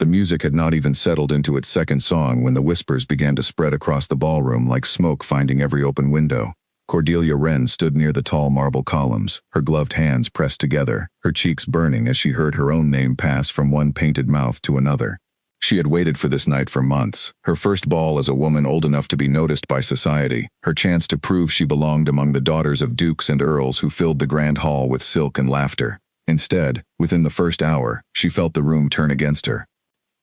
The music had not even settled into its second song when the whispers began to spread across the ballroom like smoke finding every open window. Cordelia Wren stood near the tall marble columns, her gloved hands pressed together, her cheeks burning as she heard her own name pass from one painted mouth to another. She had waited for this night for months, her first ball as a woman old enough to be noticed by society, her chance to prove she belonged among the daughters of dukes and earls who filled the grand hall with silk and laughter. Instead, within the first hour, she felt the room turn against her.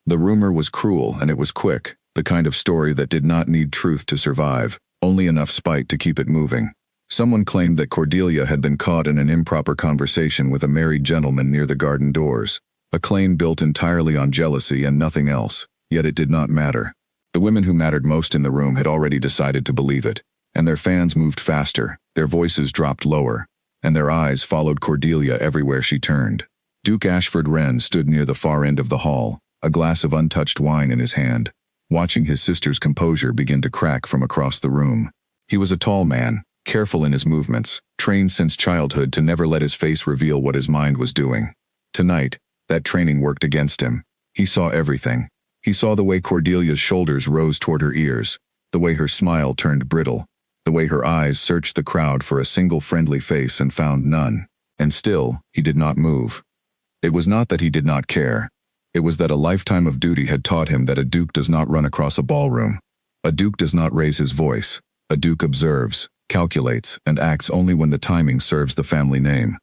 The rumor was cruel and it was quick, the kind of story that did not need truth to survive, only enough spite to keep it moving. Someone claimed that Cordelia had been caught in an improper conversation with a married gentleman near the garden doors. A claim built entirely on jealousy and nothing else, yet it did not matter. The women who mattered most in the room had already decided to believe it, and their fans moved faster, their voices dropped lower, and their eyes followed Cordelia everywhere she turned. Duke Ashford Wren stood near the far end of the hall, a glass of untouched wine in his hand, watching his sister's composure begin to crack from across the room. He was a tall man, careful in his movements, trained since childhood to never let his face reveal what his mind was doing. Tonight, that training worked against him. He saw everything. He saw the way Cordelia's shoulders rose toward her ears, the way her smile turned brittle, the way her eyes searched the crowd for a single friendly face and found none. And still, he did not move. It was not that he did not care. It was that a lifetime of duty had taught him that a duke does not run across a ballroom. A duke does not raise his voice. A duke observes, calculates, and acts only when the timing serves the family name.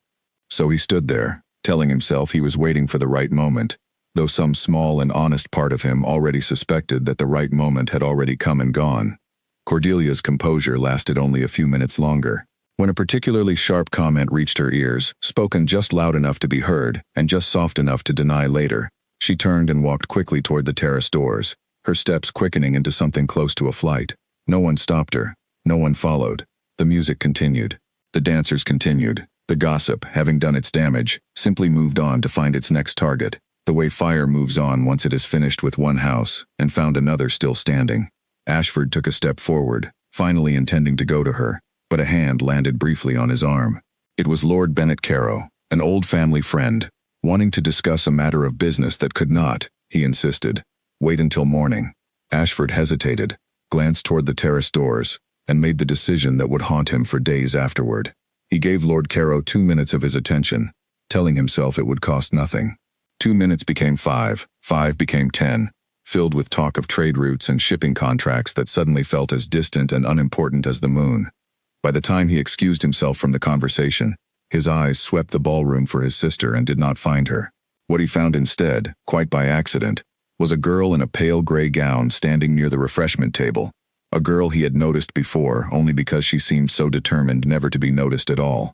So he stood there, telling himself he was waiting for the right moment, though some small and honest part of him already suspected that the right moment had already come and gone. Cordelia's composure lasted only a few minutes longer. When a particularly sharp comment reached her ears, spoken just loud enough to be heard, and just soft enough to deny later, she turned and walked quickly toward the terrace doors, her steps quickening into something close to a flight. No one stopped her. No one followed. The music continued. The dancers continued. The gossip, having done its damage, simply moved on to find its next target, the way fire moves on once it is finished with one house, and found another still standing. Ashford took a step forward, finally intending to go to her, but a hand landed briefly on his arm. It was Lord Bennet Carow, an old family friend, wanting to discuss a matter of business that could not, he insisted, wait until morning. Ashford hesitated, glanced toward the terrace doors, and made the decision that would haunt him for days afterward. He gave Lord Carow 2 minutes of his attention, telling himself it would cost nothing. 2 minutes became 5, 5 became 10, filled with talk of trade routes and shipping contracts that suddenly felt as distant and unimportant as the moon. By the time he excused himself from the conversation, his eyes swept the ballroom for his sister and did not find her. What he found instead, quite by accident, was a girl in a pale gray gown standing near the refreshment table. A girl he had noticed before only because she seemed so determined never to be noticed at all.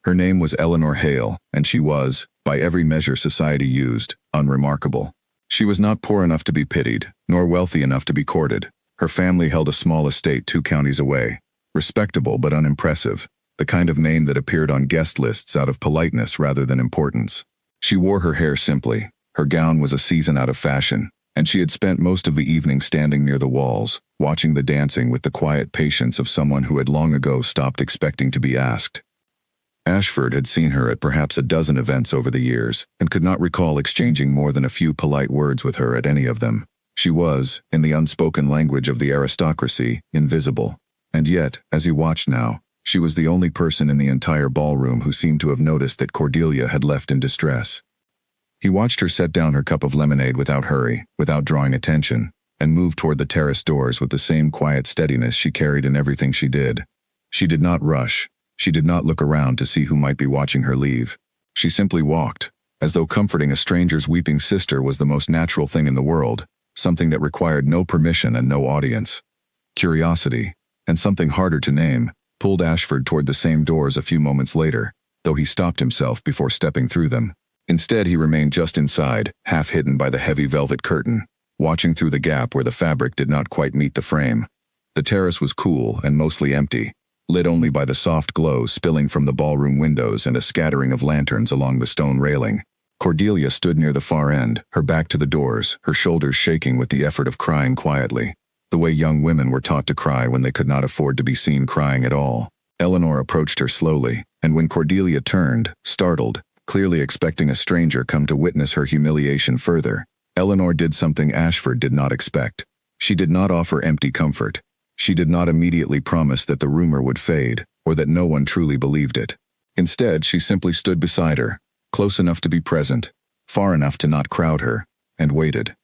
Her name was Eleanor Hale, and she was, by every measure society used, unremarkable. She was not poor enough to be pitied, nor wealthy enough to be courted. Her family held a small estate 2 counties away. Respectable but unimpressive, the kind of name that appeared on guest lists out of politeness rather than importance. She wore her hair simply, her gown was a season out of fashion, and she had spent most of the evening standing near the walls, watching the dancing with the quiet patience of someone who had long ago stopped expecting to be asked. Ashford had seen her at perhaps a dozen events over the years, and could not recall exchanging more than a few polite words with her at any of them. She was, in the unspoken language of the aristocracy, invisible. And yet, as he watched now, she was the only person in the entire ballroom who seemed to have noticed that Cordelia had left in distress. He watched her set down her cup of lemonade without hurry, without drawing attention, and move toward the terrace doors with the same quiet steadiness she carried in everything she did. She did not rush. She did not look around to see who might be watching her leave. She simply walked, as though comforting a stranger's weeping sister was the most natural thing in the world, something that required no permission and no audience. Curiosity, and something harder to name, pulled Ashford toward the same doors a few moments later, though he stopped himself before stepping through them. Instead, he remained just inside, half hidden by the heavy velvet curtain, watching through the gap where the fabric did not quite meet the frame. The terrace was cool and mostly empty, lit only by the soft glow spilling from the ballroom windows and a scattering of lanterns along the stone railing. Cordelia stood near the far end, her back to the doors, her shoulders shaking with the effort of crying quietly, the way young women were taught to cry when they could not afford to be seen crying at all. Eleanor approached her slowly, and when Cordelia turned, startled, clearly expecting a stranger come to witness her humiliation further, Eleanor did something Ashford did not expect. She did not offer empty comfort. She did not immediately promise that the rumor would fade, or that no one truly believed it. Instead, she simply stood beside her, close enough to be present, far enough to not crowd her, and waited.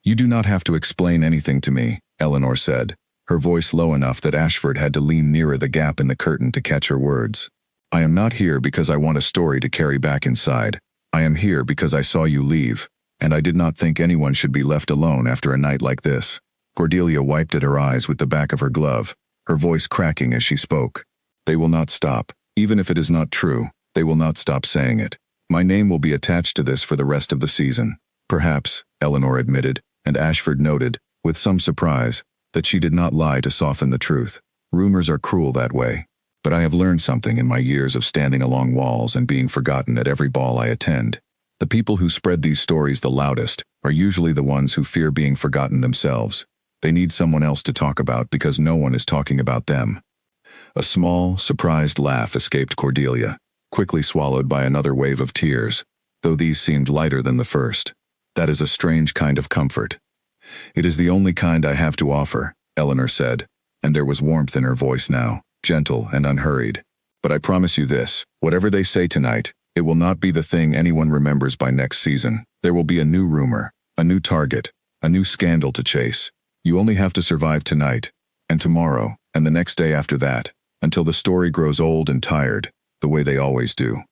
"You do not have to explain anything to me," Eleanor said, her voice low enough that Ashford had to lean nearer the gap in the curtain to catch her words. "I am not here because I want a story to carry back inside. I am here because I saw you leave, and I did not think anyone should be left alone after a night like this." Cordelia wiped at her eyes with the back of her glove, her voice cracking as she spoke. "They will not stop. Even if it is not true, they will not stop saying it. My name will be attached to this for the rest of the season." "Perhaps," Eleanor admitted, and Ashford noted, with some surprise, that she did not lie to soften the truth. "Rumors are cruel that way. But I have learned something in my years of standing along walls and being forgotten at every ball I attend. The people who spread these stories the loudest are usually the ones who fear being forgotten themselves. They need someone else to talk about because no one is talking about them." A small, surprised laugh escaped Cordelia, quickly swallowed by another wave of tears, though these seemed lighter than the first. "That is a strange kind of comfort." "It is the only kind I have to offer," Eleanor said, and there was warmth in her voice now, gentle and unhurried. "But I promise you this, whatever they say tonight, it will not be the thing anyone remembers by next season. There will be a new rumor, a new target, a new scandal to chase. You only have to survive tonight, and tomorrow, and the next day after that, until the story grows old and tired, the way they always do."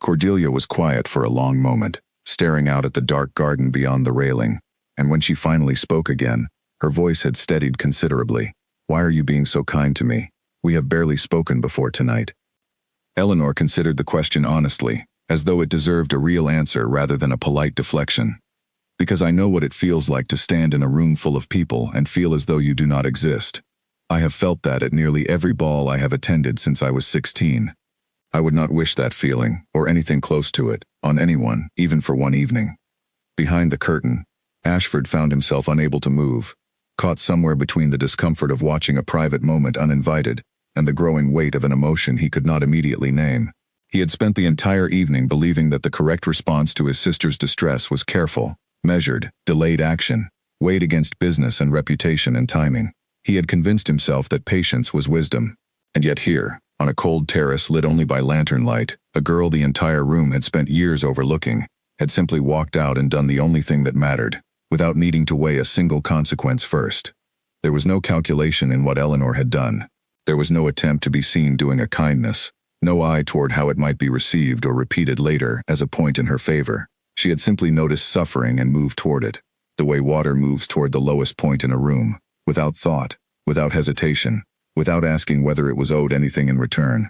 Cordelia was quiet for a long moment, staring out at the dark garden beyond the railing, and when she finally spoke again, her voice had steadied considerably. "Why are you being so kind to me? We have barely spoken before tonight." Eleanor considered the question honestly, as though it deserved a real answer rather than a polite deflection. "Because I know what it feels like to stand in a room full of people and feel as though you do not exist. I have felt that at nearly every ball I have attended since I was 16. I would not wish that feeling, or anything close to it, on anyone, even for one evening." Behind the curtain, Ashford found himself unable to move, caught somewhere between the discomfort of watching a private moment uninvited and the growing weight of an emotion he could not immediately name. He had spent the entire evening believing that the correct response to his sister's distress was careful, measured, delayed action, weighed against business and reputation and timing. He had convinced himself that patience was wisdom. And yet here, on a cold terrace lit only by lantern light, a girl the entire room had spent years overlooking, had simply walked out and done the only thing that mattered, without needing to weigh a single consequence first. There was no calculation in what Eleanor had done. There was no attempt to be seen doing a kindness, no eye toward how it might be received or repeated later as a point in her favor. She had simply noticed suffering and moved toward it, the way water moves toward the lowest point in a room, without thought, without hesitation, without asking whether it was owed anything in return.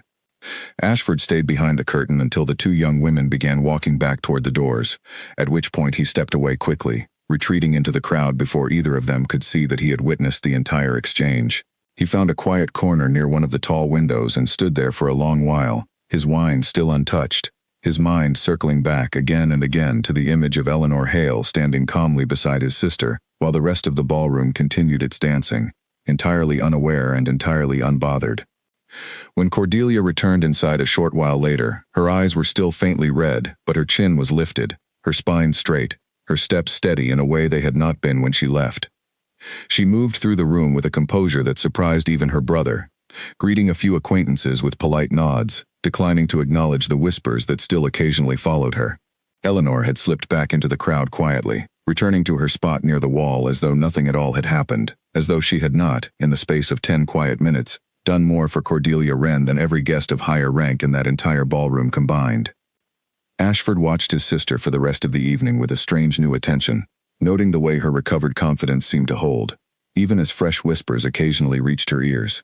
Ashford stayed behind the curtain until the two young women began walking back toward the doors, at which point he stepped away quickly, retreating into the crowd before either of them could see that he had witnessed the entire exchange. He found a quiet corner near one of the tall windows and stood there for a long while, his wine still untouched, his mind circling back again and again to the image of Eleanor Hale standing calmly beside his sister, while the rest of the ballroom continued its dancing, entirely unaware and entirely unbothered. When Cordelia returned inside a short while later, her eyes were still faintly red, but her chin was lifted, her spine straight, her steps steady in a way they had not been when she left. She moved through the room with a composure that surprised even her brother, greeting a few acquaintances with polite nods, declining to acknowledge the whispers that still occasionally followed her. Eleanor had slipped back into the crowd quietly, returning to her spot near the wall as though nothing at all had happened, as though she had not, in the space of 10 quiet minutes, done more for Cordelia Wren than every guest of higher rank in that entire ballroom combined. Ashford watched his sister for the rest of the evening with a strange new attention, noting the way her recovered confidence seemed to hold, even as fresh whispers occasionally reached her ears.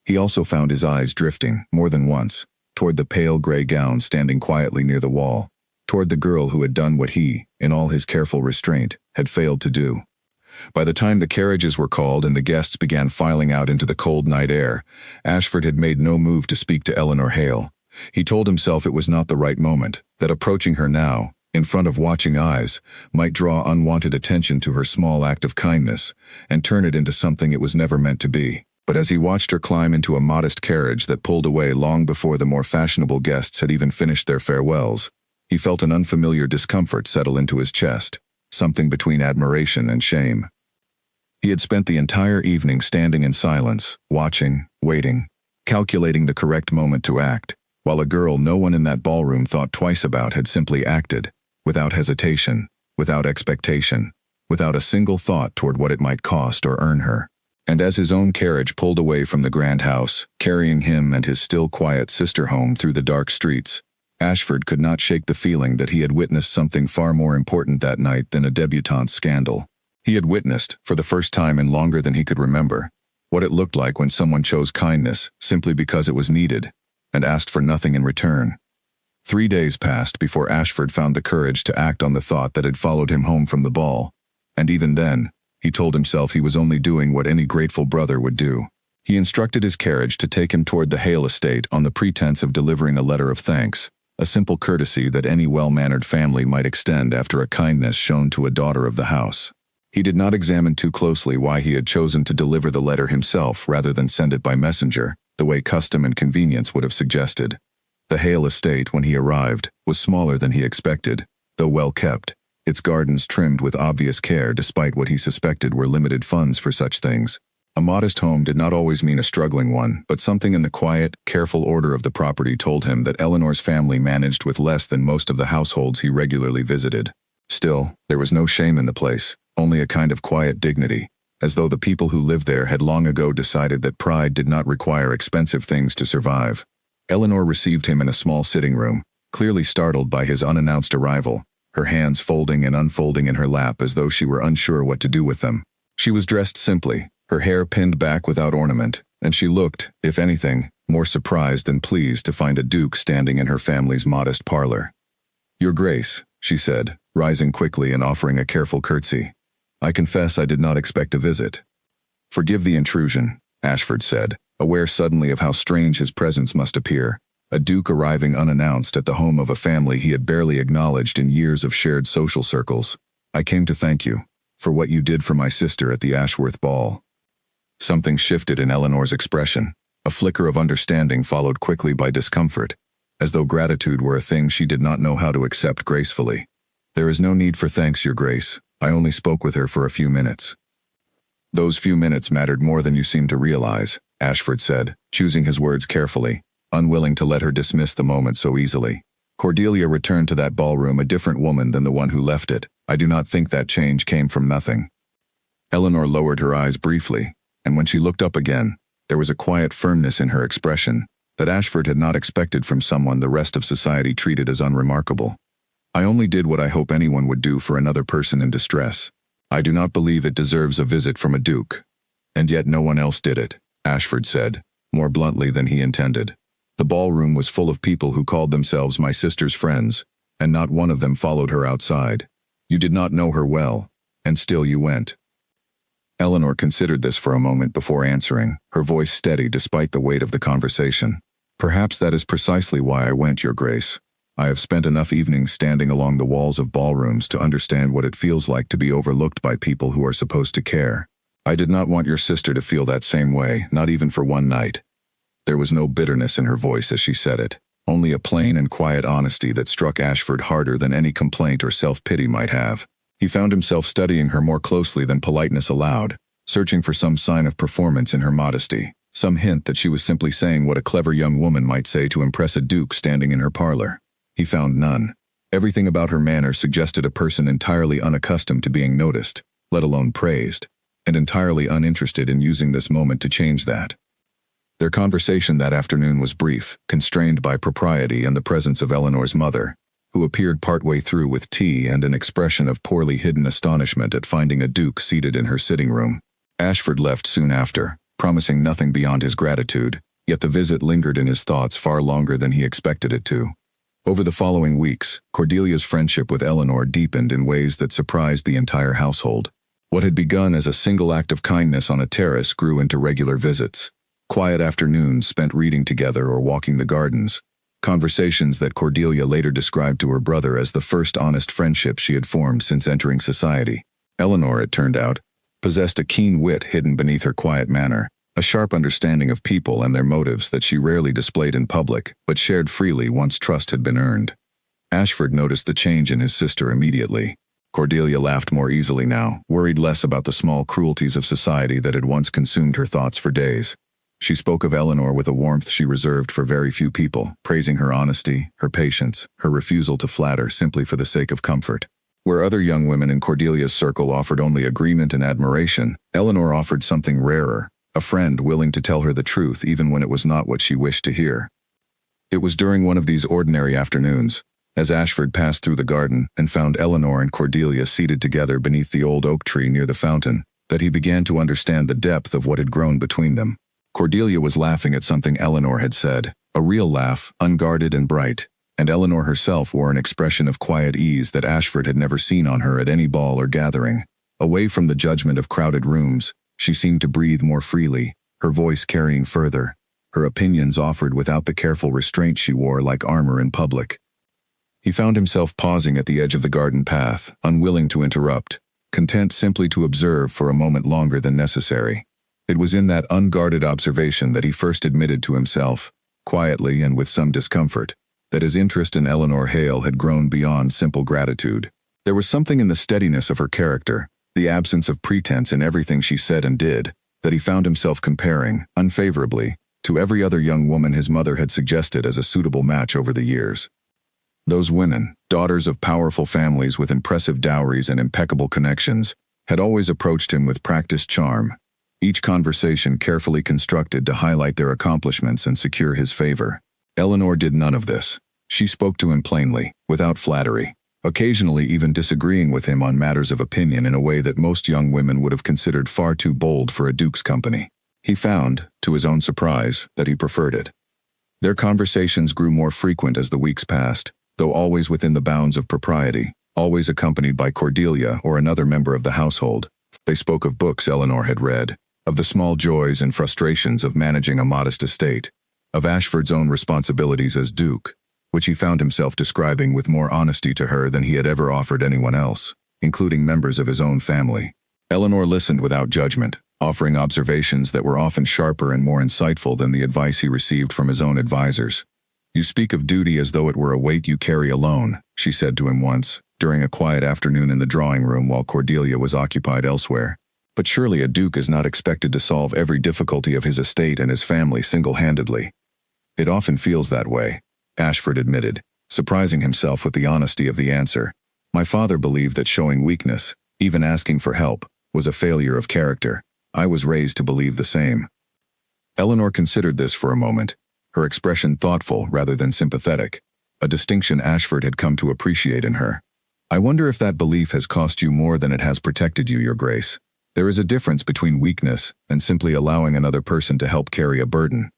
He also found his eyes drifting, more than once, toward the pale gray gown standing quietly near the wall, toward the girl who had done what he, in all his careful restraint, had failed to do. By the time the carriages were called and the guests began filing out into the cold night air, Ashford had made no move to speak to Eleanor Hale. He told himself it was not the right moment, that approaching her now, in front of watching eyes, might draw unwanted attention to her small act of kindness, and turn it into something it was never meant to be. But as he watched her climb into a modest carriage that pulled away long before the more fashionable guests had even finished their farewells, he felt an unfamiliar discomfort settle into his chest. something between admiration and shame. He had spent the entire evening standing in silence, watching, waiting, calculating the correct moment to act, while a girl no one in that ballroom thought twice about had simply acted, without hesitation, without expectation, without a single thought toward what it might cost or earn her. And as his own carriage pulled away from the grand house, carrying him and his still quiet sister home through the dark streets, Ashford could not shake the feeling that he had witnessed something far more important that night than a debutante's scandal. He had witnessed, for the first time in longer than he could remember, what it looked like when someone chose kindness simply because it was needed, and asked for nothing in return. 3 days passed before Ashford found the courage to act on the thought that had followed him home from the ball, and even then, he told himself he was only doing what any grateful brother would do. He instructed his carriage to take him toward the Hale estate on the pretense of delivering a letter of thanks, a simple courtesy that any well-mannered family might extend after a kindness shown to a daughter of the house. He did not examine too closely why he had chosen to deliver the letter himself rather than send it by messenger, the way custom and convenience would have suggested. The Hale estate, when he arrived, was smaller than he expected, though well kept, its gardens trimmed with obvious care despite what he suspected were limited funds for such things. A modest home did not always mean a struggling one, but something in the quiet, careful order of the property told him that Eleanor's family managed with less than most of the households he regularly visited. Still, there was no shame in the place, only a kind of quiet dignity, as though the people who lived there had long ago decided that pride did not require expensive things to survive. Eleanor received him in a small sitting room, clearly startled by his unannounced arrival, her hands folding and unfolding in her lap as though she were unsure what to do with them. She was dressed simply, her hair pinned back without ornament, and she looked, if anything, more surprised than pleased to find a duke standing in her family's modest parlor. "Your Grace," she said, rising quickly and offering a careful curtsy. "I confess I did not expect a visit." "Forgive the intrusion," Ashford said, aware suddenly of how strange his presence must appear, a duke arriving unannounced at the home of a family he had barely acknowledged in years of shared social circles. "I came to thank you for what you did for my sister at the Ashworth ball." Something shifted in Eleanor's expression, a flicker of understanding followed quickly by discomfort, as though gratitude were a thing she did not know how to accept gracefully. "There is no need for thanks, Your Grace. I only spoke with her for a few minutes." "Those few minutes mattered more than you seem to realize," Ashford said, choosing his words carefully, unwilling to let her dismiss the moment so easily. "Cordelia returned to that ballroom a different woman than the one who left it. I do not think that change came from nothing." Eleanor lowered her eyes briefly, and when she looked up again, there was a quiet firmness in her expression that Ashford had not expected from someone the rest of society treated as unremarkable. "I only did what I hope anyone would do for another person in distress. I do not believe it deserves a visit from a duke." "And yet no one else did it," Ashford said, more bluntly than he intended. "The ballroom was full of people who called themselves my sister's friends, and not one of them followed her outside. You did not know her well, and still you went." Eleanor considered this for a moment before answering, her voice steady despite the weight of the conversation. "Perhaps that is precisely why I went, Your Grace. I have spent enough evenings standing along the walls of ballrooms to understand what it feels like to be overlooked by people who are supposed to care. I did not want your sister to feel that same way, not even for one night." There was no bitterness in her voice as she said it, only a plain and quiet honesty that struck Ashford harder than any complaint or self-pity might have. He found himself studying her more closely than politeness allowed, searching for some sign of performance in her modesty, some hint that she was simply saying what a clever young woman might say to impress a duke standing in her parlor. He found none. Everything about her manner suggested a person entirely unaccustomed to being noticed, let alone praised, and entirely uninterested in using this moment to change that. Their conversation that afternoon was brief, constrained by propriety and the presence of Eleanor's mother, who appeared partway through with tea and an expression of poorly hidden astonishment at finding a duke seated in her sitting room. Ashford left soon after, promising nothing beyond his gratitude, yet the visit lingered in his thoughts far longer than he expected it to. Over the following weeks, Cordelia's friendship with Eleanor deepened in ways that surprised the entire household. What had begun as a single act of kindness on a terrace grew into regular visits, quiet afternoons spent reading together or walking the gardens, conversations that Cordelia later described to her brother as the first honest friendship she had formed since entering society. Eleanor, it turned out, possessed a keen wit hidden beneath her quiet manner, a sharp understanding of people and their motives that she rarely displayed in public, but shared freely once trust had been earned. Ashford noticed the change in his sister immediately. Cordelia laughed more easily now, worried less about the small cruelties of society that had once consumed her thoughts for days. She spoke of Eleanor with a warmth she reserved for very few people, praising her honesty, her patience, her refusal to flatter simply for the sake of comfort. Where other young women in Cordelia's circle offered only agreement and admiration, Eleanor offered something rarer, a friend willing to tell her the truth even when it was not what she wished to hear. It was during one of these ordinary afternoons, as Ashford passed through the garden and found Eleanor and Cordelia seated together beneath the old oak tree near the fountain, that he began to understand the depth of what had grown between them. Cordelia was laughing at something Eleanor had said, a real laugh, unguarded and bright, and Eleanor herself wore an expression of quiet ease that Ashford had never seen on her at any ball or gathering. Away from the judgment of crowded rooms, she seemed to breathe more freely, her voice carrying further, her opinions offered without the careful restraint she wore like armor in public. He found himself pausing at the edge of the garden path, unwilling to interrupt, content simply to observe for a moment longer than necessary. It was in that unguarded observation that he first admitted to himself, quietly and with some discomfort, that his interest in Eleanor Hale had grown beyond simple gratitude. There was something in the steadiness of her character, the absence of pretense in everything she said and did, that he found himself comparing, unfavorably, to every other young woman his mother had suggested as a suitable match over the years. Those women, daughters of powerful families with impressive dowries and impeccable connections, had always approached him with practiced charm, each conversation carefully constructed to highlight their accomplishments and secure his favor. Eleanor did none of this. She spoke to him plainly, without flattery, occasionally even disagreeing with him on matters of opinion in a way that most young women would have considered far too bold for a duke's company. He found, to his own surprise, that he preferred it. Their conversations grew more frequent as the weeks passed, though always within the bounds of propriety, always accompanied by Cordelia or another member of the household. They spoke of books Eleanor had read, of the small joys and frustrations of managing a modest estate, of Ashford's own responsibilities as Duke, which he found himself describing with more honesty to her than he had ever offered anyone else, including members of his own family. Eleanor listened without judgment, offering observations that were often sharper and more insightful than the advice he received from his own advisors. "You speak of duty as though it were a weight you carry alone," she said to him once, during a quiet afternoon in the drawing room while Cordelia was occupied elsewhere. "But surely a duke is not expected to solve every difficulty of his estate and his family single-handedly." "It often feels that way," Ashford admitted, surprising himself with the honesty of the answer. "My father believed that showing weakness, even asking for help, was a failure of character. I was raised to believe the same." Eleanor considered this for a moment, her expression thoughtful rather than sympathetic, a distinction Ashford had come to appreciate in her. "I wonder if that belief has cost you more than it has protected you, Your Grace. There is a difference between weakness and simply allowing another person to help carry a burden.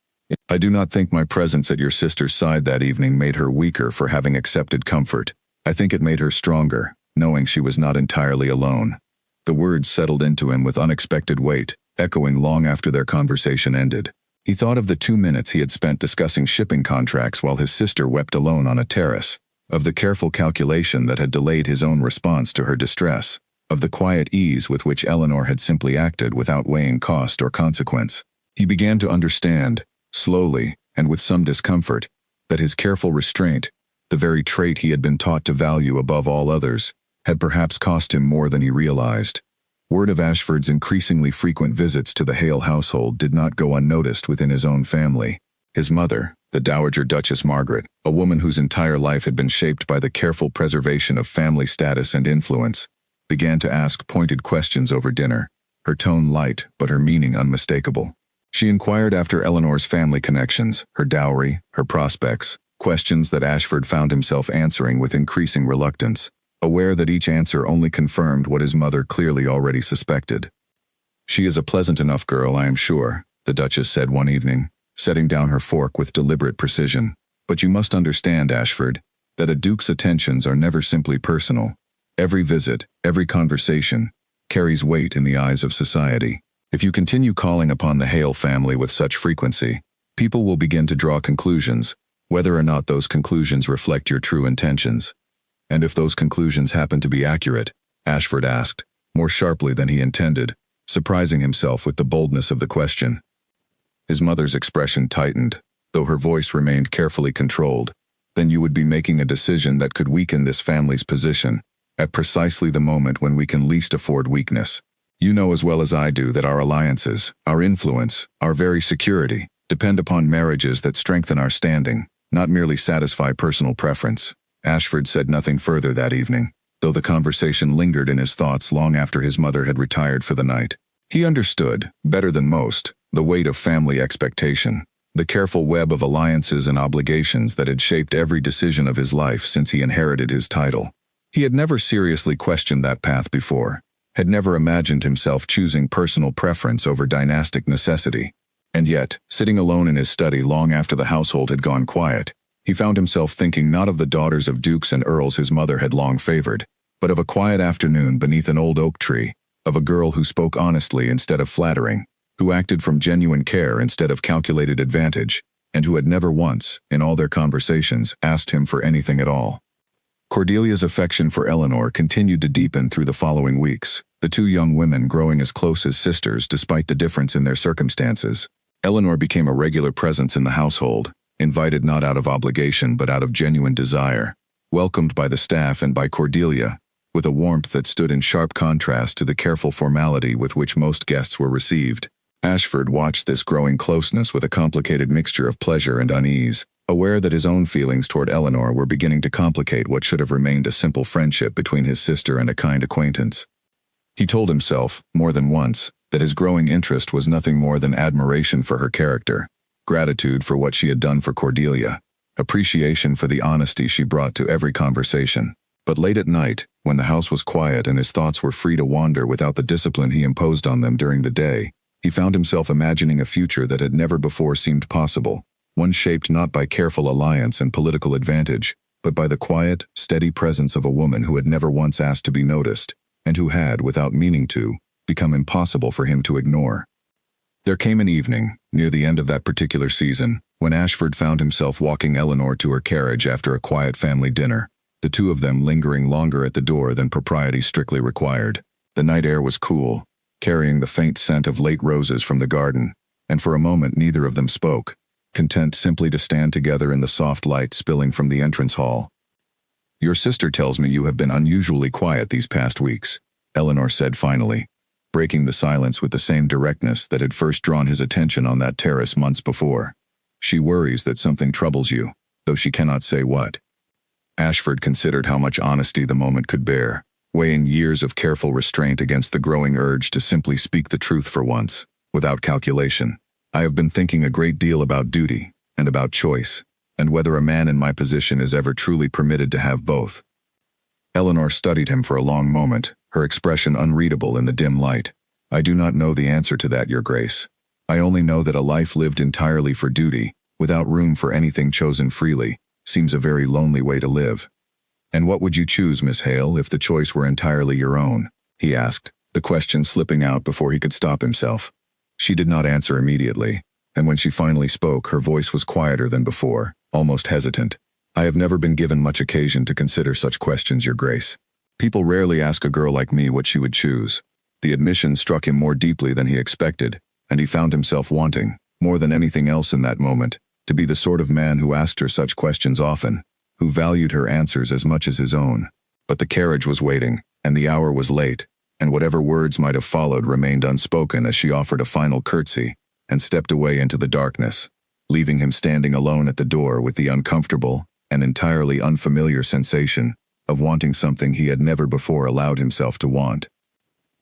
I do not think my presence at your sister's side that evening made her weaker for having accepted comfort. I think it made her stronger, knowing she was not entirely alone." The words settled into him with unexpected weight, echoing long after their conversation ended. He thought of the 2 minutes he had spent discussing shipping contracts while his sister wept alone on a terrace, of the careful calculation that had delayed his own response to her distress, of the quiet ease with which Eleanor had simply acted without weighing cost or consequence. He began to understand, slowly, and with some discomfort, that his careful restraint, the very trait he had been taught to value above all others, had perhaps cost him more than he realized. Word of Ashford's increasingly frequent visits to the Hale household did not go unnoticed within his own family. His mother, the Dowager Duchess Margaret, a woman whose entire life had been shaped by the careful preservation of family status and influence, began to ask pointed questions over dinner, her tone light but her meaning unmistakable. She inquired after Eleanor's family connections, her dowry, her prospects, questions that Ashford found himself answering with increasing reluctance, aware that each answer only confirmed what his mother clearly already suspected. "She is a pleasant enough girl, I am sure," the Duchess said one evening, setting down her fork with deliberate precision. "But you must understand, Ashford, that a duke's attentions are never simply personal. Every visit, every conversation, carries weight in the eyes of society. If you continue calling upon the Hale family with such frequency, people will begin to draw conclusions, whether or not those conclusions reflect your true intentions." "And if those conclusions happen to be accurate?" Ashford asked, more sharply than he intended, surprising himself with the boldness of the question. His mother's expression tightened, though her voice remained carefully controlled. "Then you would be making a decision that could weaken this family's position, at precisely the moment when we can least afford weakness. You know as well as I do that our alliances, our influence, our very security, depend upon marriages that strengthen our standing, not merely satisfy personal preference. Ashford said nothing further that evening, though the conversation lingered in his thoughts long after his mother had retired for the night. He understood, better than most, the weight of family expectation, the careful web of alliances and obligations that had shaped every decision of his life since he inherited his title. He had never seriously questioned that path before, had never imagined himself choosing personal preference over dynastic necessity. And yet, sitting alone in his study long after the household had gone quiet, he found himself thinking not of the daughters of dukes and earls his mother had long favored, but of a quiet afternoon beneath an old oak tree, of a girl who spoke honestly instead of flattering, who acted from genuine care instead of calculated advantage, and who had never once, in all their conversations, asked him for anything at all. Cordelia's affection for Eleanor continued to deepen through the following weeks, the two young women growing as close as sisters despite the difference in their circumstances. Eleanor became a regular presence in the household, invited not out of obligation but out of genuine desire, welcomed by the staff and by Cordelia, with a warmth that stood in sharp contrast to the careful formality with which most guests were received. Ashford watched this growing closeness with a complicated mixture of pleasure and unease, aware that his own feelings toward Eleanor were beginning to complicate what should have remained a simple friendship between his sister and a kind acquaintance. He told himself, more than once, that his growing interest was nothing more than admiration for her character, gratitude for what she had done for Cordelia, appreciation for the honesty she brought to every conversation. But late at night, when the house was quiet and his thoughts were free to wander without the discipline he imposed on them during the day, he found himself imagining a future that had never before seemed possible, one shaped not by careful alliance and political advantage, but by the quiet, steady presence of a woman who had never once asked to be noticed, and who had, without meaning to, become impossible for him to ignore. There came an evening, near the end of that particular season, when Ashford found himself walking Eleanor to her carriage after a quiet family dinner, the two of them lingering longer at the door than propriety strictly required. The night air was cool, carrying the faint scent of late roses from the garden, and for a moment neither of them spoke, content simply to stand together in the soft light spilling from the entrance hall. "Your sister tells me you have been unusually quiet these past weeks," Eleanor said finally, breaking the silence with the same directness that had first drawn his attention on that terrace months before. "She worries that something troubles you, though she cannot say what." Ashford considered how much honesty the moment could bear, weighing years of careful restraint against the growing urge to simply speak the truth for once, without calculation. "I have been thinking a great deal about duty, and about choice, and whether a man in my position is ever truly permitted to have both." Eleanor studied him for a long moment, her expression unreadable in the dim light. "I do not know the answer to that, Your Grace. I only know that a life lived entirely for duty, without room for anything chosen freely, seems a very lonely way to live." "And what would you choose, Miss Hale, if the choice were entirely your own?" he asked, the question slipping out before he could stop himself. She did not answer immediately, and when she finally spoke, her voice was quieter than before, almost hesitant. "I have never been given much occasion to consider such questions, Your Grace. People rarely ask a girl like me what she would choose." The admission struck him more deeply than he expected, and he found himself wanting, more than anything else in that moment, to be the sort of man who asked her such questions often, who valued her answers as much as his own. But the carriage was waiting, and the hour was late, and whatever words might have followed remained unspoken as she offered a final curtsy and stepped away into the darkness, leaving him standing alone at the door with the uncomfortable and entirely unfamiliar sensation of wanting something he had never before allowed himself to want.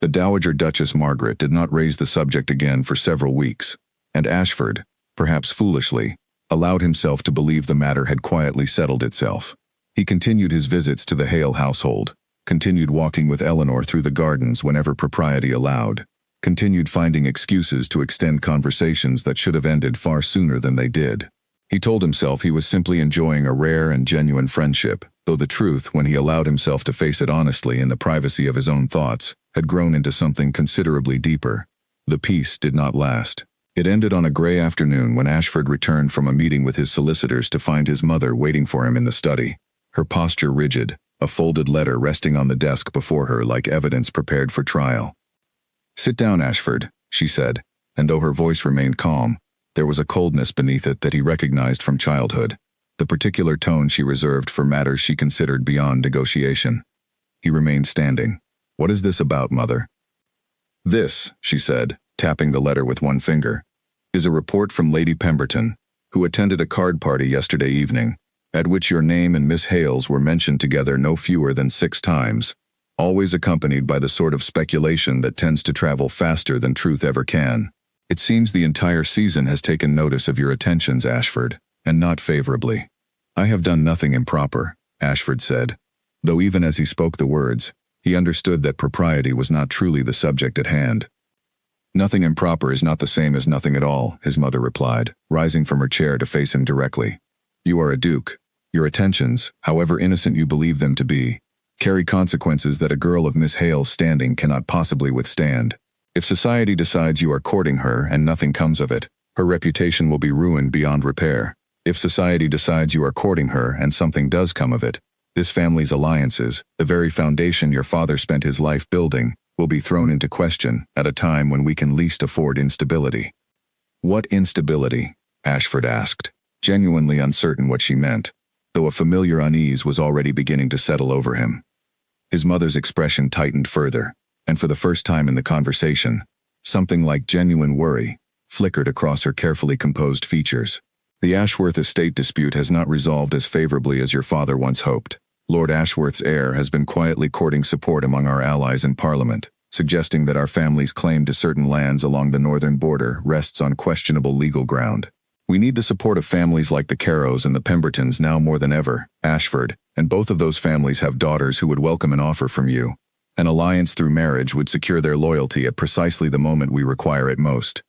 The Dowager Duchess Margaret did not raise the subject again for several weeks, and Ashford, perhaps foolishly, allowed himself to believe the matter had quietly settled itself. He continued his visits to the Hale household, continued walking with Eleanor through the gardens whenever propriety allowed, continued finding excuses to extend conversations that should have ended far sooner than they did. He told himself he was simply enjoying a rare and genuine friendship, though the truth, when he allowed himself to face it honestly in the privacy of his own thoughts, had grown into something considerably deeper. The peace did not last. It ended on a gray afternoon when Ashford returned from a meeting with his solicitors to find his mother waiting for him in the study, her posture rigid, a folded letter resting on the desk before her like evidence prepared for trial. "Sit down, Ashford," she said, and though her voice remained calm, there was a coldness beneath it that he recognized from childhood, the particular tone she reserved for matters she considered beyond negotiation. He remained standing. "What is this about, Mother?" "This," she said, tapping the letter with one finger, "is a report from Lady Pemberton, who attended a card party yesterday evening, at which your name and Miss Hale's were mentioned together no fewer than 6 times, always accompanied by the sort of speculation that tends to travel faster than truth ever can. It seems the entire season has taken notice of your attentions, Ashford, and not favorably." "I have done nothing improper," Ashford said, though even as he spoke the words, he understood that propriety was not truly the subject at hand. "Nothing improper is not the same as nothing at all," his mother replied, rising from her chair to face him directly. "You are a duke. Your attentions, however innocent you believe them to be, carry consequences that a girl of Miss Hale's standing cannot possibly withstand. If society decides you are courting her and nothing comes of it, her reputation will be ruined beyond repair. If society decides you are courting her and something does come of it, this family's alliances, the very foundation your father spent his life building, will be thrown into question at a time when we can least afford instability." "What instability?" Ashford asked, genuinely uncertain what she meant, though a familiar unease was already beginning to settle over him. His mother's expression tightened further, and for the first time in the conversation, something like genuine worry flickered across her carefully composed features. "The Ashworth estate dispute has not resolved as favorably as your father once hoped. Lord Ashworth's heir has been quietly courting support among our allies in Parliament, suggesting that our family's claim to certain lands along the northern border rests on questionable legal ground. We need the support of families like the Carrows and the Pembertons now more than ever, Ashford, and both of those families have daughters who would welcome an offer from you. An alliance through marriage would secure their loyalty at precisely the moment we require it most."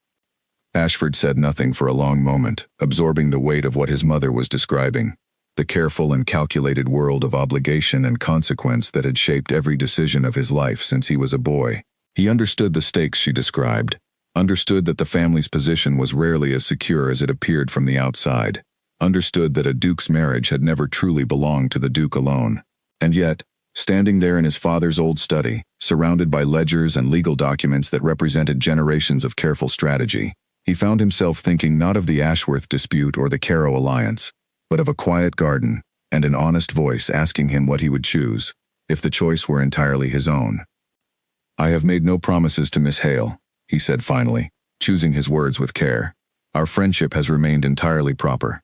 Ashford said nothing for a long moment, absorbing the weight of what his mother was describing, the careful and calculated world of obligation and consequence that had shaped every decision of his life since he was a boy. He understood the stakes she described, understood that the family's position was rarely as secure as it appeared from the outside, understood that a duke's marriage had never truly belonged to the duke alone. And yet, standing there in his father's old study, surrounded by ledgers and legal documents that represented generations of careful strategy, he found himself thinking not of the Ashworth dispute or the Carrow alliance, but of a quiet garden and an honest voice asking him what he would choose, if the choice were entirely his own. "I have made no promises to Miss Hale," he said finally, choosing his words with care. "Our friendship has remained entirely proper."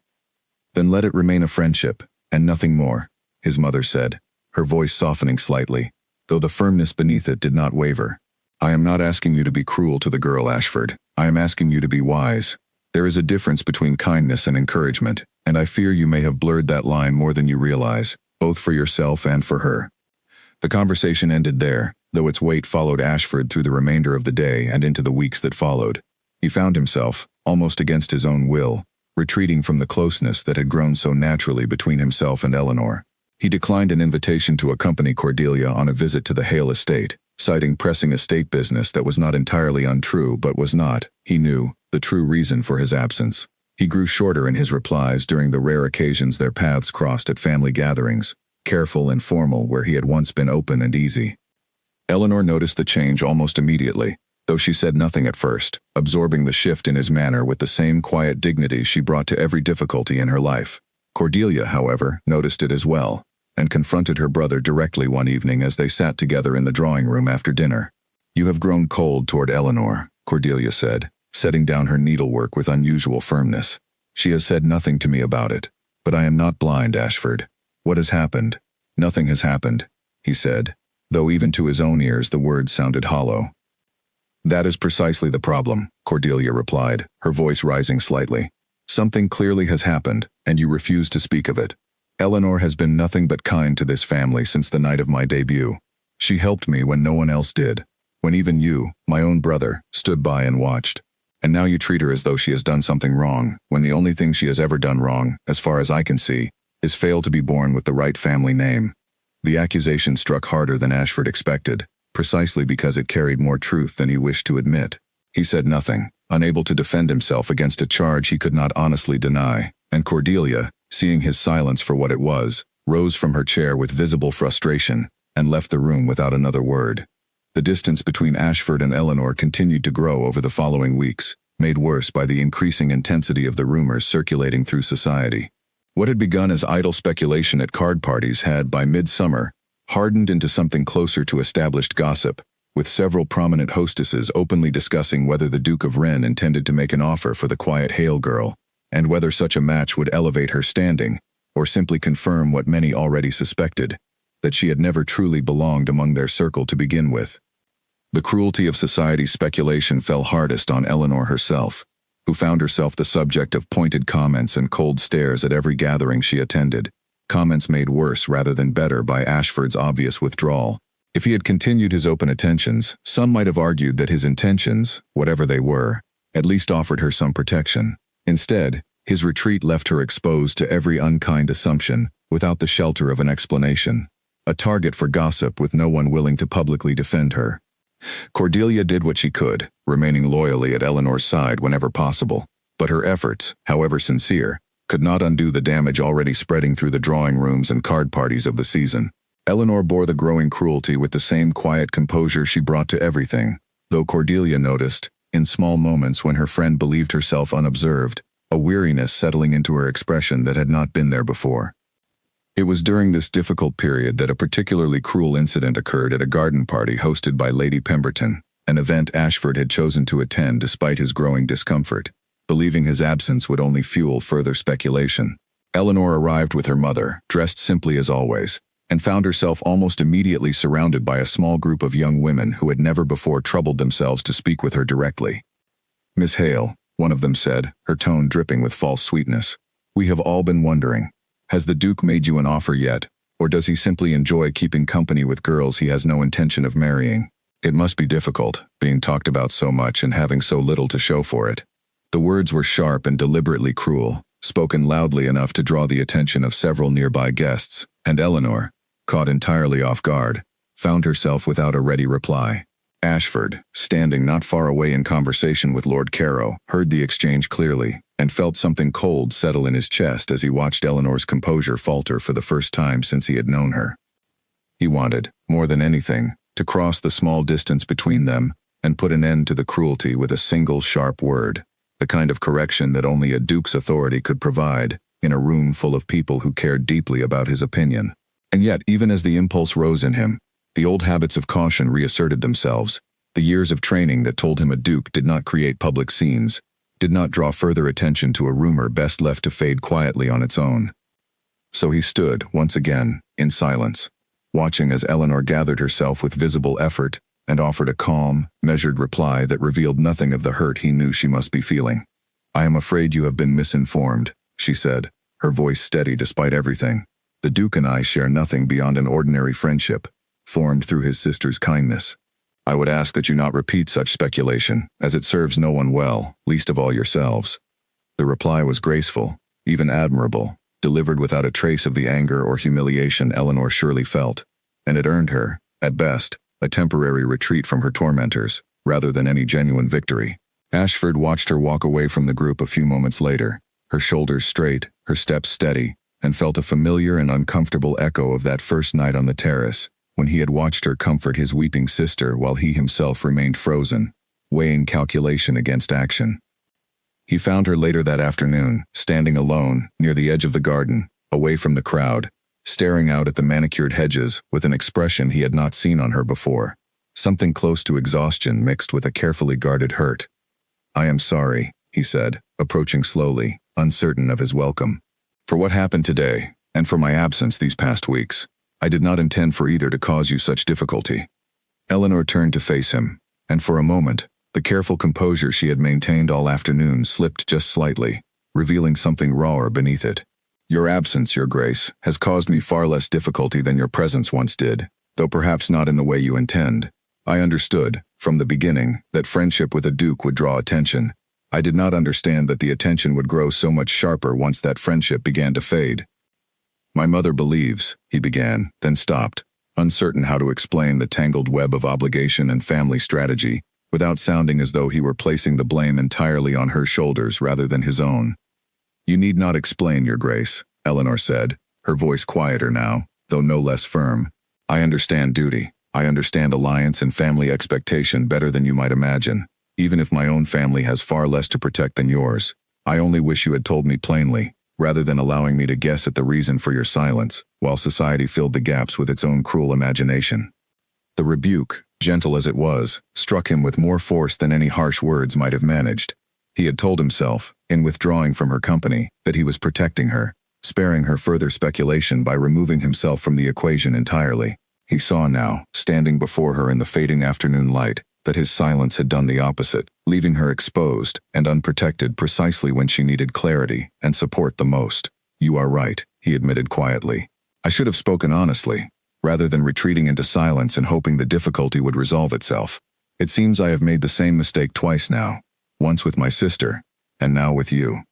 "Then let it remain a friendship, and nothing more," his mother said, her voice softening slightly, though the firmness beneath it did not waver. "I am not asking you to be cruel to the girl, Ashford. I am asking you to be wise. There is a difference between kindness and encouragement, and I fear you may have blurred that line more than you realize, both for yourself and for her." The conversation ended there, though its weight followed Ashford through the remainder of the day and into the weeks that followed. He found himself, almost against his own will, retreating from the closeness that had grown so naturally between himself and Eleanor. He declined an invitation to accompany Cordelia on a visit to the Hale estate, citing pressing estate business that was not entirely untrue but was not, he knew, the true reason for his absence. He grew shorter in his replies during the rare occasions their paths crossed at family gatherings, careful and formal where he had once been open and easy. Eleanor noticed the change almost immediately, though she said nothing at first, absorbing the shift in his manner with the same quiet dignity she brought to every difficulty in her life. Cordelia, however, noticed it as well, and confronted her brother directly one evening as they sat together in the drawing room after dinner. "You have grown cold toward Eleanor," Cordelia said, setting down her needlework with unusual firmness. "She has said nothing to me about it. But I am not blind, Ashford. What has happened?" "Nothing has happened," he said, though even to his own ears the words sounded hollow. "That is precisely the problem," Cordelia replied, her voice rising slightly. "Something clearly has happened, and you refuse to speak of it. Eleanor has been nothing but kind to this family since the night of my debut. She helped me when no one else did, when even you, my own brother, stood by and watched. And now you treat her as though she has done something wrong, when the only thing she has ever done wrong, as far as I can see, is fail to be born with the right family name." The accusation struck harder than Ashford expected, precisely because it carried more truth than he wished to admit. He said nothing, unable to defend himself against a charge he could not honestly deny, and Cordelia, seeing his silence for what it was, rose from her chair with visible frustration, and left the room without another word. The distance between Ashford and Eleanor continued to grow over the following weeks, made worse by the increasing intensity of the rumors circulating through society. What had begun as idle speculation at card parties had, by midsummer, hardened into something closer to established gossip, with several prominent hostesses openly discussing whether the Duke of Wren intended to make an offer for the quiet Hale girl, and whether such a match would elevate her standing, or simply confirm what many already suspected, that she had never truly belonged among their circle to begin with. The cruelty of society's speculation fell hardest on Eleanor herself, who found herself the subject of pointed comments and cold stares at every gathering she attended, comments made worse rather than better by Ashford's obvious withdrawal. If he had continued his open attentions, some might have argued that his intentions, whatever they were, at least offered her some protection. Instead, his retreat left her exposed to every unkind assumption, without the shelter of an explanation. A target for gossip with no one willing to publicly defend her. Cordelia did what she could, remaining loyally at Eleanor's side whenever possible, but her efforts, however sincere, could not undo the damage already spreading through the drawing rooms and card parties of the season. Eleanor bore the growing cruelty with the same quiet composure she brought to everything, though Cordelia noticed, in small moments when her friend believed herself unobserved, a weariness settling into her expression that had not been there before. It was during this difficult period that a particularly cruel incident occurred at a garden party hosted by Lady Pemberton, an event Ashford had chosen to attend despite his growing discomfort, believing his absence would only fuel further speculation. Eleanor arrived with her mother, dressed simply as always, and found herself almost immediately surrounded by a small group of young women who had never before troubled themselves to speak with her directly. "Miss Hale," one of them said, her tone dripping with false sweetness, "we have all been wondering. Has the Duke made you an offer yet, or does he simply enjoy keeping company with girls he has no intention of marrying? It must be difficult, being talked about so much and having so little to show for it." The words were sharp and deliberately cruel, spoken loudly enough to draw the attention of several nearby guests, and Eleanor, caught entirely off guard, found herself without a ready reply. Ashford, standing not far away in conversation with Lord Carow, heard the exchange clearly, and felt something cold settle in his chest as he watched Eleanor's composure falter for the first time since he had known her. He wanted, more than anything, to cross the small distance between them and put an end to the cruelty with a single sharp word, the kind of correction that only a duke's authority could provide, in a room full of people who cared deeply about his opinion. And yet, even as the impulse rose in him, the old habits of caution reasserted themselves. The years of training that told him a duke did not create public scenes, did not draw further attention to a rumor best left to fade quietly on its own. So he stood, once again, in silence, watching as Eleanor gathered herself with visible effort and offered a calm, measured reply that revealed nothing of the hurt he knew she must be feeling. "I am afraid you have been misinformed," she said, her voice steady despite everything. "The Duke and I share nothing beyond an ordinary friendship, formed through his sister's kindness. I would ask that you not repeat such speculation, as it serves no one well, least of all yourselves." The reply was graceful, even admirable, delivered without a trace of the anger or humiliation Eleanor surely felt, and it earned her, at best, a temporary retreat from her tormentors, rather than any genuine victory. Ashford watched her walk away from the group a few moments later, her shoulders straight, her steps steady, and felt a familiar and uncomfortable echo of that first night on the terrace, when he had watched her comfort his weeping sister while he himself remained frozen, weighing calculation against action. He found her later that afternoon, standing alone, near the edge of the garden, away from the crowd, staring out at the manicured hedges with an expression he had not seen on her before, something close to exhaustion mixed with a carefully guarded hurt. "I am sorry," he said, approaching slowly, uncertain of his welcome. "For what happened today, and for my absence these past weeks. I did not intend for either to cause you such difficulty." Eleanor turned to face him, and for a moment, the careful composure she had maintained all afternoon slipped just slightly, revealing something rawer beneath it. "Your absence, Your Grace, has caused me far less difficulty than your presence once did, though perhaps not in the way you intend. I understood, from the beginning, that friendship with a duke would draw attention. I did not understand that the attention would grow so much sharper once that friendship began to fade." "My mother believes," he began, then stopped, uncertain how to explain the tangled web of obligation and family strategy, without sounding as though he were placing the blame entirely on her shoulders rather than his own. "You need not explain, Your Grace," Eleanor said, her voice quieter now, though no less firm. "I understand duty. I understand alliance and family expectation better than you might imagine, even if my own family has far less to protect than yours. I only wish you had told me plainly, rather than allowing me to guess at the reason for your silence, while society filled the gaps with its own cruel imagination. The rebuke, gentle as it was, struck him with more force than any harsh words might have managed. He had told himself, in withdrawing from her company, that he was protecting her, sparing her further speculation by removing himself from the equation entirely. He saw now, standing before her in the fading afternoon light, that his silence had done the opposite, leaving her exposed and unprotected precisely when she needed clarity and support the most. "You are right," he admitted quietly. "I should have spoken honestly, rather than retreating into silence and hoping the difficulty would resolve itself. It seems I have made the same mistake twice now, once with my sister, and now with you."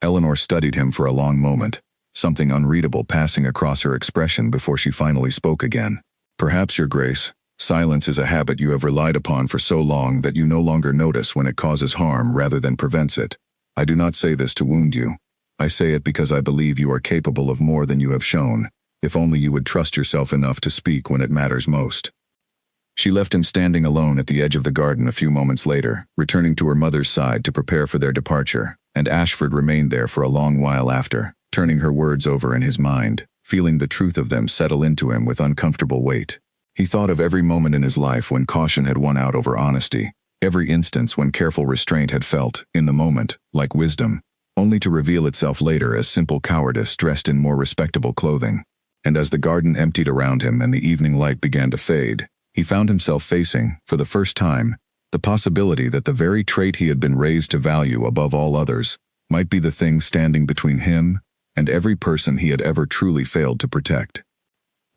Eleanor studied him for a long moment, something unreadable passing across her expression before she finally spoke again. "Perhaps, Your Grace, silence is a habit you have relied upon for so long that you no longer notice when it causes harm rather than prevents it. I do not say this to wound you. I say it because I believe you are capable of more than you have shown, if only you would trust yourself enough to speak when it matters most." She left him standing alone at the edge of the garden a few moments later, returning to her mother's side to prepare for their departure, and Ashford remained there for a long while after, turning her words over in his mind, feeling the truth of them settle into him with uncomfortable weight. He thought of every moment in his life when caution had won out over honesty, every instance when careful restraint had felt, in the moment, like wisdom, only to reveal itself later as simple cowardice dressed in more respectable clothing. And as the garden emptied around him and the evening light began to fade, he found himself facing, for the first time, the possibility that the very trait he had been raised to value above all others might be the thing standing between him and every person he had ever truly failed to protect.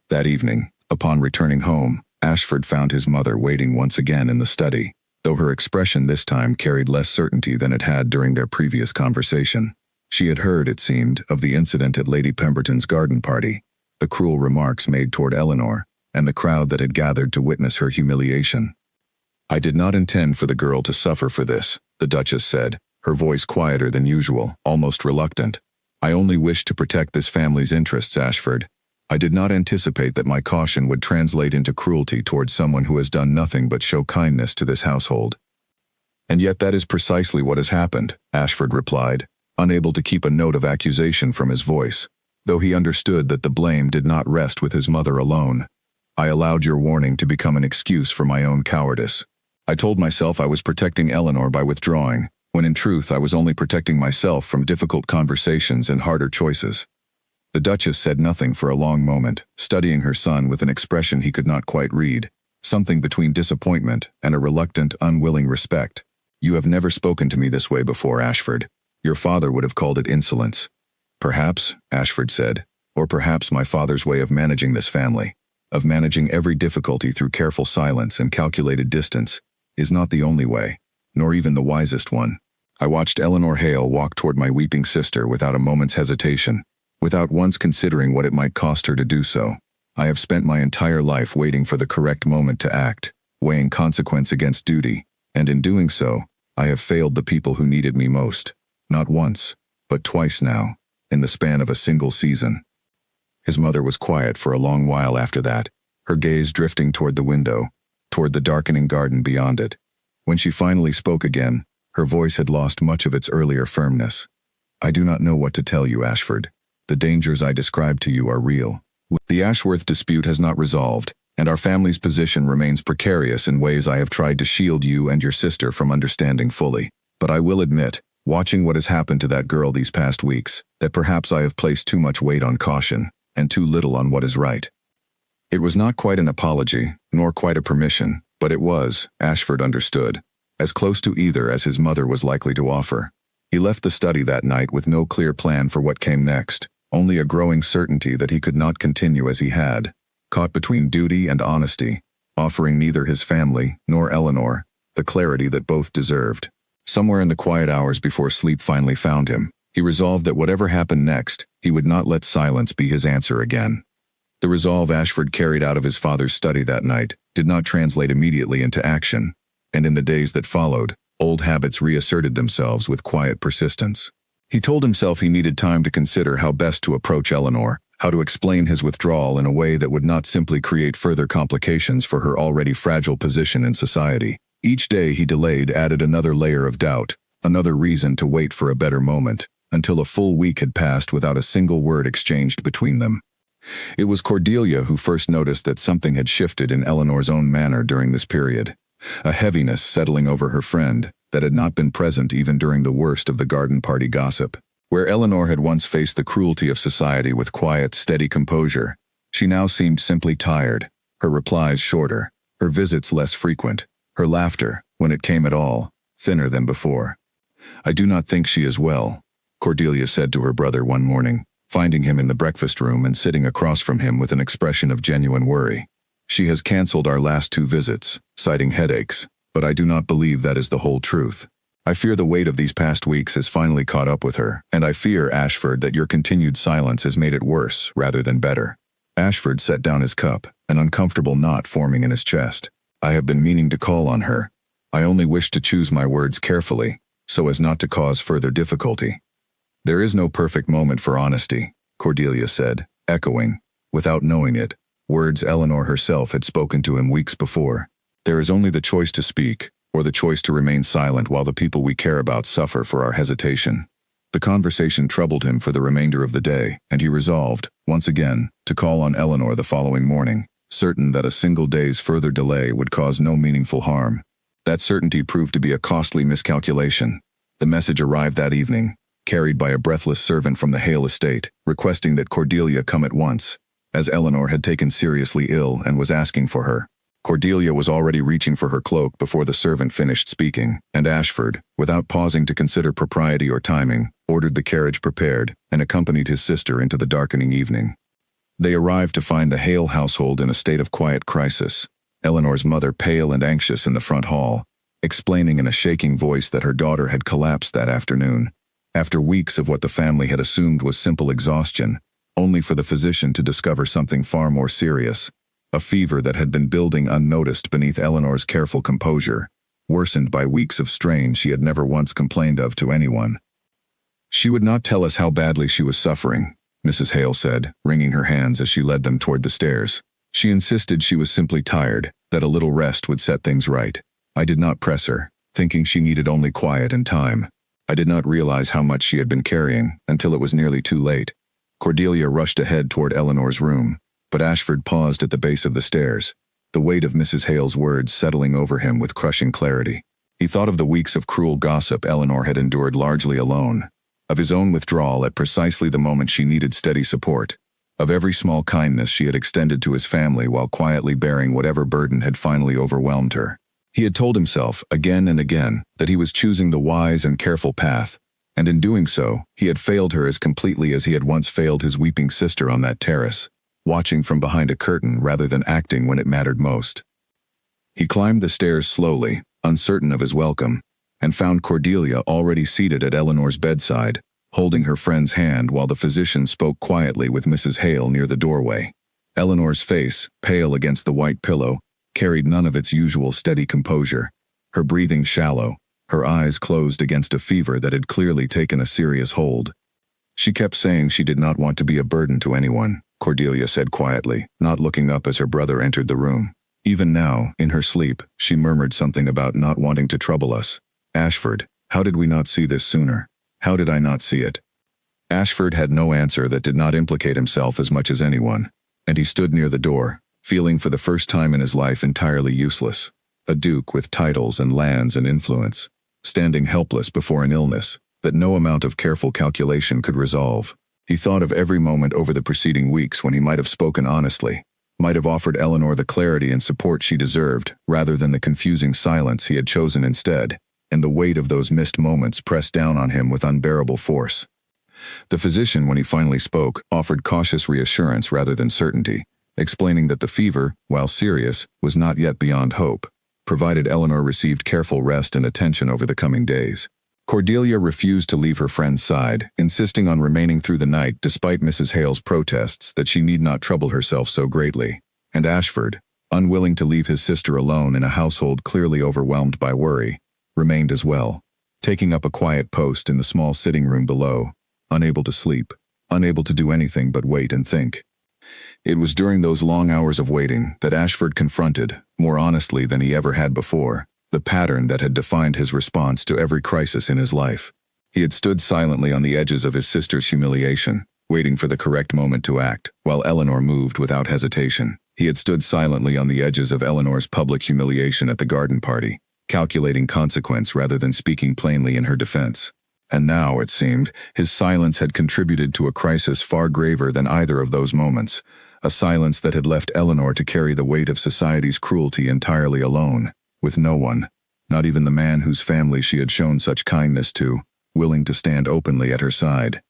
That evening, upon returning home, Ashford found his mother waiting once again in the study, though her expression this time carried less certainty than it had during their previous conversation. She had heard, it seemed, of the incident at Lady Pemberton's garden party, the cruel remarks made toward Eleanor, and the crowd that had gathered to witness her humiliation. "I did not intend for the girl to suffer for this," the Duchess said, her voice quieter than usual, almost reluctant. "I only wished to protect this family's interests, Ashford. I did not anticipate that my caution would translate into cruelty towards someone who has done nothing but show kindness to this household." "And yet that is precisely what has happened," Ashford replied, unable to keep a note of accusation from his voice, though he understood that the blame did not rest with his mother alone. "I allowed your warning to become an excuse for my own cowardice. I told myself I was protecting Eleanor by withdrawing, when in truth I was only protecting myself from difficult conversations and harder choices." The Duchess said nothing for a long moment, studying her son with an expression he could not quite read, something between disappointment and a reluctant, unwilling respect. "You have never spoken to me this way before, Ashford. Your father would have called it insolence." "Perhaps," Ashford said, "or perhaps my father's way of managing this family, of managing every difficulty through careful silence and calculated distance, is not the only way, nor even the wisest one. I watched Eleanor Hale walk toward my weeping sister without a moment's hesitation, without once considering what it might cost her to do so. I have spent my entire life waiting for the correct moment to act, weighing consequence against duty, and in doing so, I have failed the people who needed me most. Not once, but twice now, in the span of a single season." His mother was quiet for a long while after that, her gaze drifting toward the window, toward the darkening garden beyond it. When she finally spoke again, her voice had lost much of its earlier firmness. "I do not know what to tell you, Ashford. The dangers I described to you are real. The Ashworth dispute has not resolved, and our family's position remains precarious in ways I have tried to shield you and your sister from understanding fully. But I will admit, watching what has happened to that girl these past weeks, that perhaps I have placed too much weight on caution, and too little on what is right." It was not quite an apology, nor quite a permission, but it was, Ashford understood, as close to either as his mother was likely to offer. He left the study that night with no clear plan for what came next, only a growing certainty that he could not continue as he had, caught between duty and honesty, offering neither his family nor Eleanor the clarity that both deserved. Somewhere in the quiet hours before sleep finally found him, he resolved that whatever happened next, he would not let silence be his answer again. The resolve Ashford carried out of his father's study that night did not translate immediately into action, and in the days that followed, old habits reasserted themselves with quiet persistence. He told himself he needed time to consider how best to approach Eleanor, how to explain his withdrawal in a way that would not simply create further complications for her already fragile position in society. Each day he delayed added another layer of doubt, another reason to wait for a better moment. until a full week had passed without a single word exchanged between them. It was Cordelia who first noticed that something had shifted in Eleanor's own manner during this period, a heaviness settling over her friend that had not been present even during the worst of the garden party gossip. Where Eleanor had once faced the cruelty of society with quiet, steady composure, she now seemed simply tired, her replies shorter, her visits less frequent, her laughter, when it came at all, thinner than before. "I do not think she is well," Cordelia said to her brother one morning, finding him in the breakfast room and sitting across from him with an expression of genuine worry. "She has cancelled our last 2 visits, citing headaches, but I do not believe that is the whole truth. I fear the weight of these past weeks has finally caught up with her, and I fear, Ashford, that your continued silence has made it worse rather than better." Ashford set down his cup, an uncomfortable knot forming in his chest. "I have been meaning to call on her. I only wish to choose my words carefully, so as not to cause further difficulty." "There is no perfect moment for honesty," Cordelia said, echoing, without knowing it, words Eleanor herself had spoken to him weeks before. "There is only the choice to speak, or the choice to remain silent while the people we care about suffer for our hesitation." The conversation troubled him for the remainder of the day, and he resolved, once again, to call on Eleanor the following morning, certain that a single day's further delay would cause no meaningful harm. That certainty proved to be a costly miscalculation. The message arrived that evening, carried by a breathless servant from the Hale estate, requesting that Cordelia come at once, as Eleanor had taken seriously ill and was asking for her. Cordelia was already reaching for her cloak before the servant finished speaking, and Ashford, without pausing to consider propriety or timing, ordered the carriage prepared and accompanied his sister into the darkening evening. They arrived to find the Hale household in a state of quiet crisis, Eleanor's mother pale and anxious in the front hall, explaining in a shaking voice that her daughter had collapsed that afternoon, after weeks of what the family had assumed was simple exhaustion, only for the physician to discover something far more serious. A fever that had been building unnoticed beneath Eleanor's careful composure, worsened by weeks of strain she had never once complained of to anyone. "She would not tell us how badly she was suffering," Mrs. Hale said, wringing her hands as she led them toward the stairs. "She insisted she was simply tired, that a little rest would set things right. I did not press her, thinking she needed only quiet and time. I did not realize how much she had been carrying until it was nearly too late." Cordelia rushed ahead toward Eleanor's room, but Ashford paused at the base of the stairs, the weight of Mrs. Hale's words settling over him with crushing clarity. He thought of the weeks of cruel gossip Eleanor had endured largely alone, of his own withdrawal at precisely the moment she needed steady support, of every small kindness she had extended to his family while quietly bearing whatever burden had finally overwhelmed her. He had told himself, again and again, that he was choosing the wise and careful path, and in doing so, he had failed her as completely as he had once failed his weeping sister on that terrace, watching from behind a curtain rather than acting when it mattered most. He climbed the stairs slowly, uncertain of his welcome, and found Cordelia already seated at Eleanor's bedside, holding her friend's hand while the physician spoke quietly with Mrs. Hale near the doorway. Eleanor's face, pale against the white pillow, carried none of its usual steady composure, her breathing shallow, her eyes closed against a fever that had clearly taken a serious hold. "She kept saying she did not want to be a burden to anyone," Cordelia said quietly, not looking up as her brother entered the room. "Even now, in her sleep, she murmured something about not wanting to trouble us. Ashford, how did we not see this sooner? How did I not see it?" Ashford had no answer that did not implicate himself as much as anyone, and he stood near the door, feeling for the first time in his life entirely useless, a duke with titles and lands and influence, standing helpless before an illness that no amount of careful calculation could resolve. He thought of every moment over the preceding weeks when he might have spoken honestly, might have offered Eleanor the clarity and support she deserved, rather than the confusing silence he had chosen instead, and the weight of those missed moments pressed down on him with unbearable force. The physician, when he finally spoke, offered cautious reassurance rather than certainty, explaining that the fever, while serious, was not yet beyond hope, provided Eleanor received careful rest and attention over the coming days. Cordelia refused to leave her friend's side, insisting on remaining through the night despite Mrs. Hale's protests that she need not trouble herself so greatly, and Ashford, unwilling to leave his sister alone in a household clearly overwhelmed by worry, remained as well, taking up a quiet post in the small sitting room below, unable to sleep, unable to do anything but wait and think. It was during those long hours of waiting that Ashford confronted, more honestly than he ever had before, the pattern that had defined his response to every crisis in his life. He had stood silently on the edges of his sister's humiliation, waiting for the correct moment to act, while Eleanor moved without hesitation. He had stood silently on the edges of Eleanor's public humiliation at the garden party, calculating consequence rather than speaking plainly in her defense. And now, it seemed, his silence had contributed to a crisis far graver than either of those moments, a silence that had left Eleanor to carry the weight of society's cruelty entirely alone, with no one, not even the man whose family she had shown such kindness to, willing to stand openly at her side.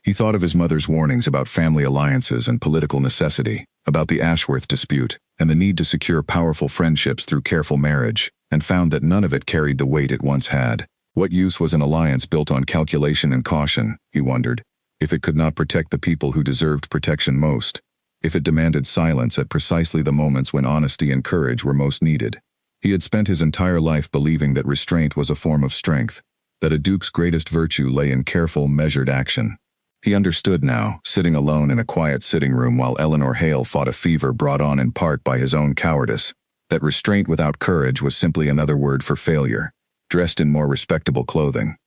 He thought of his mother's warnings about family alliances and political necessity, about the Ashworth dispute, and the need to secure powerful friendships through careful marriage, and found that none of it carried the weight it once had. What use was an alliance built on calculation and caution, he wondered, if it could not protect the people who deserved protection most, if it demanded silence at precisely the moments when honesty and courage were most needed. He had spent his entire life believing that restraint was a form of strength, that a duke's greatest virtue lay in careful, measured action. He understood now, sitting alone in a quiet sitting room while Eleanor Hale fought a fever brought on in part by his own cowardice, that restraint without courage was simply another word for failure, dressed in more respectable clothing.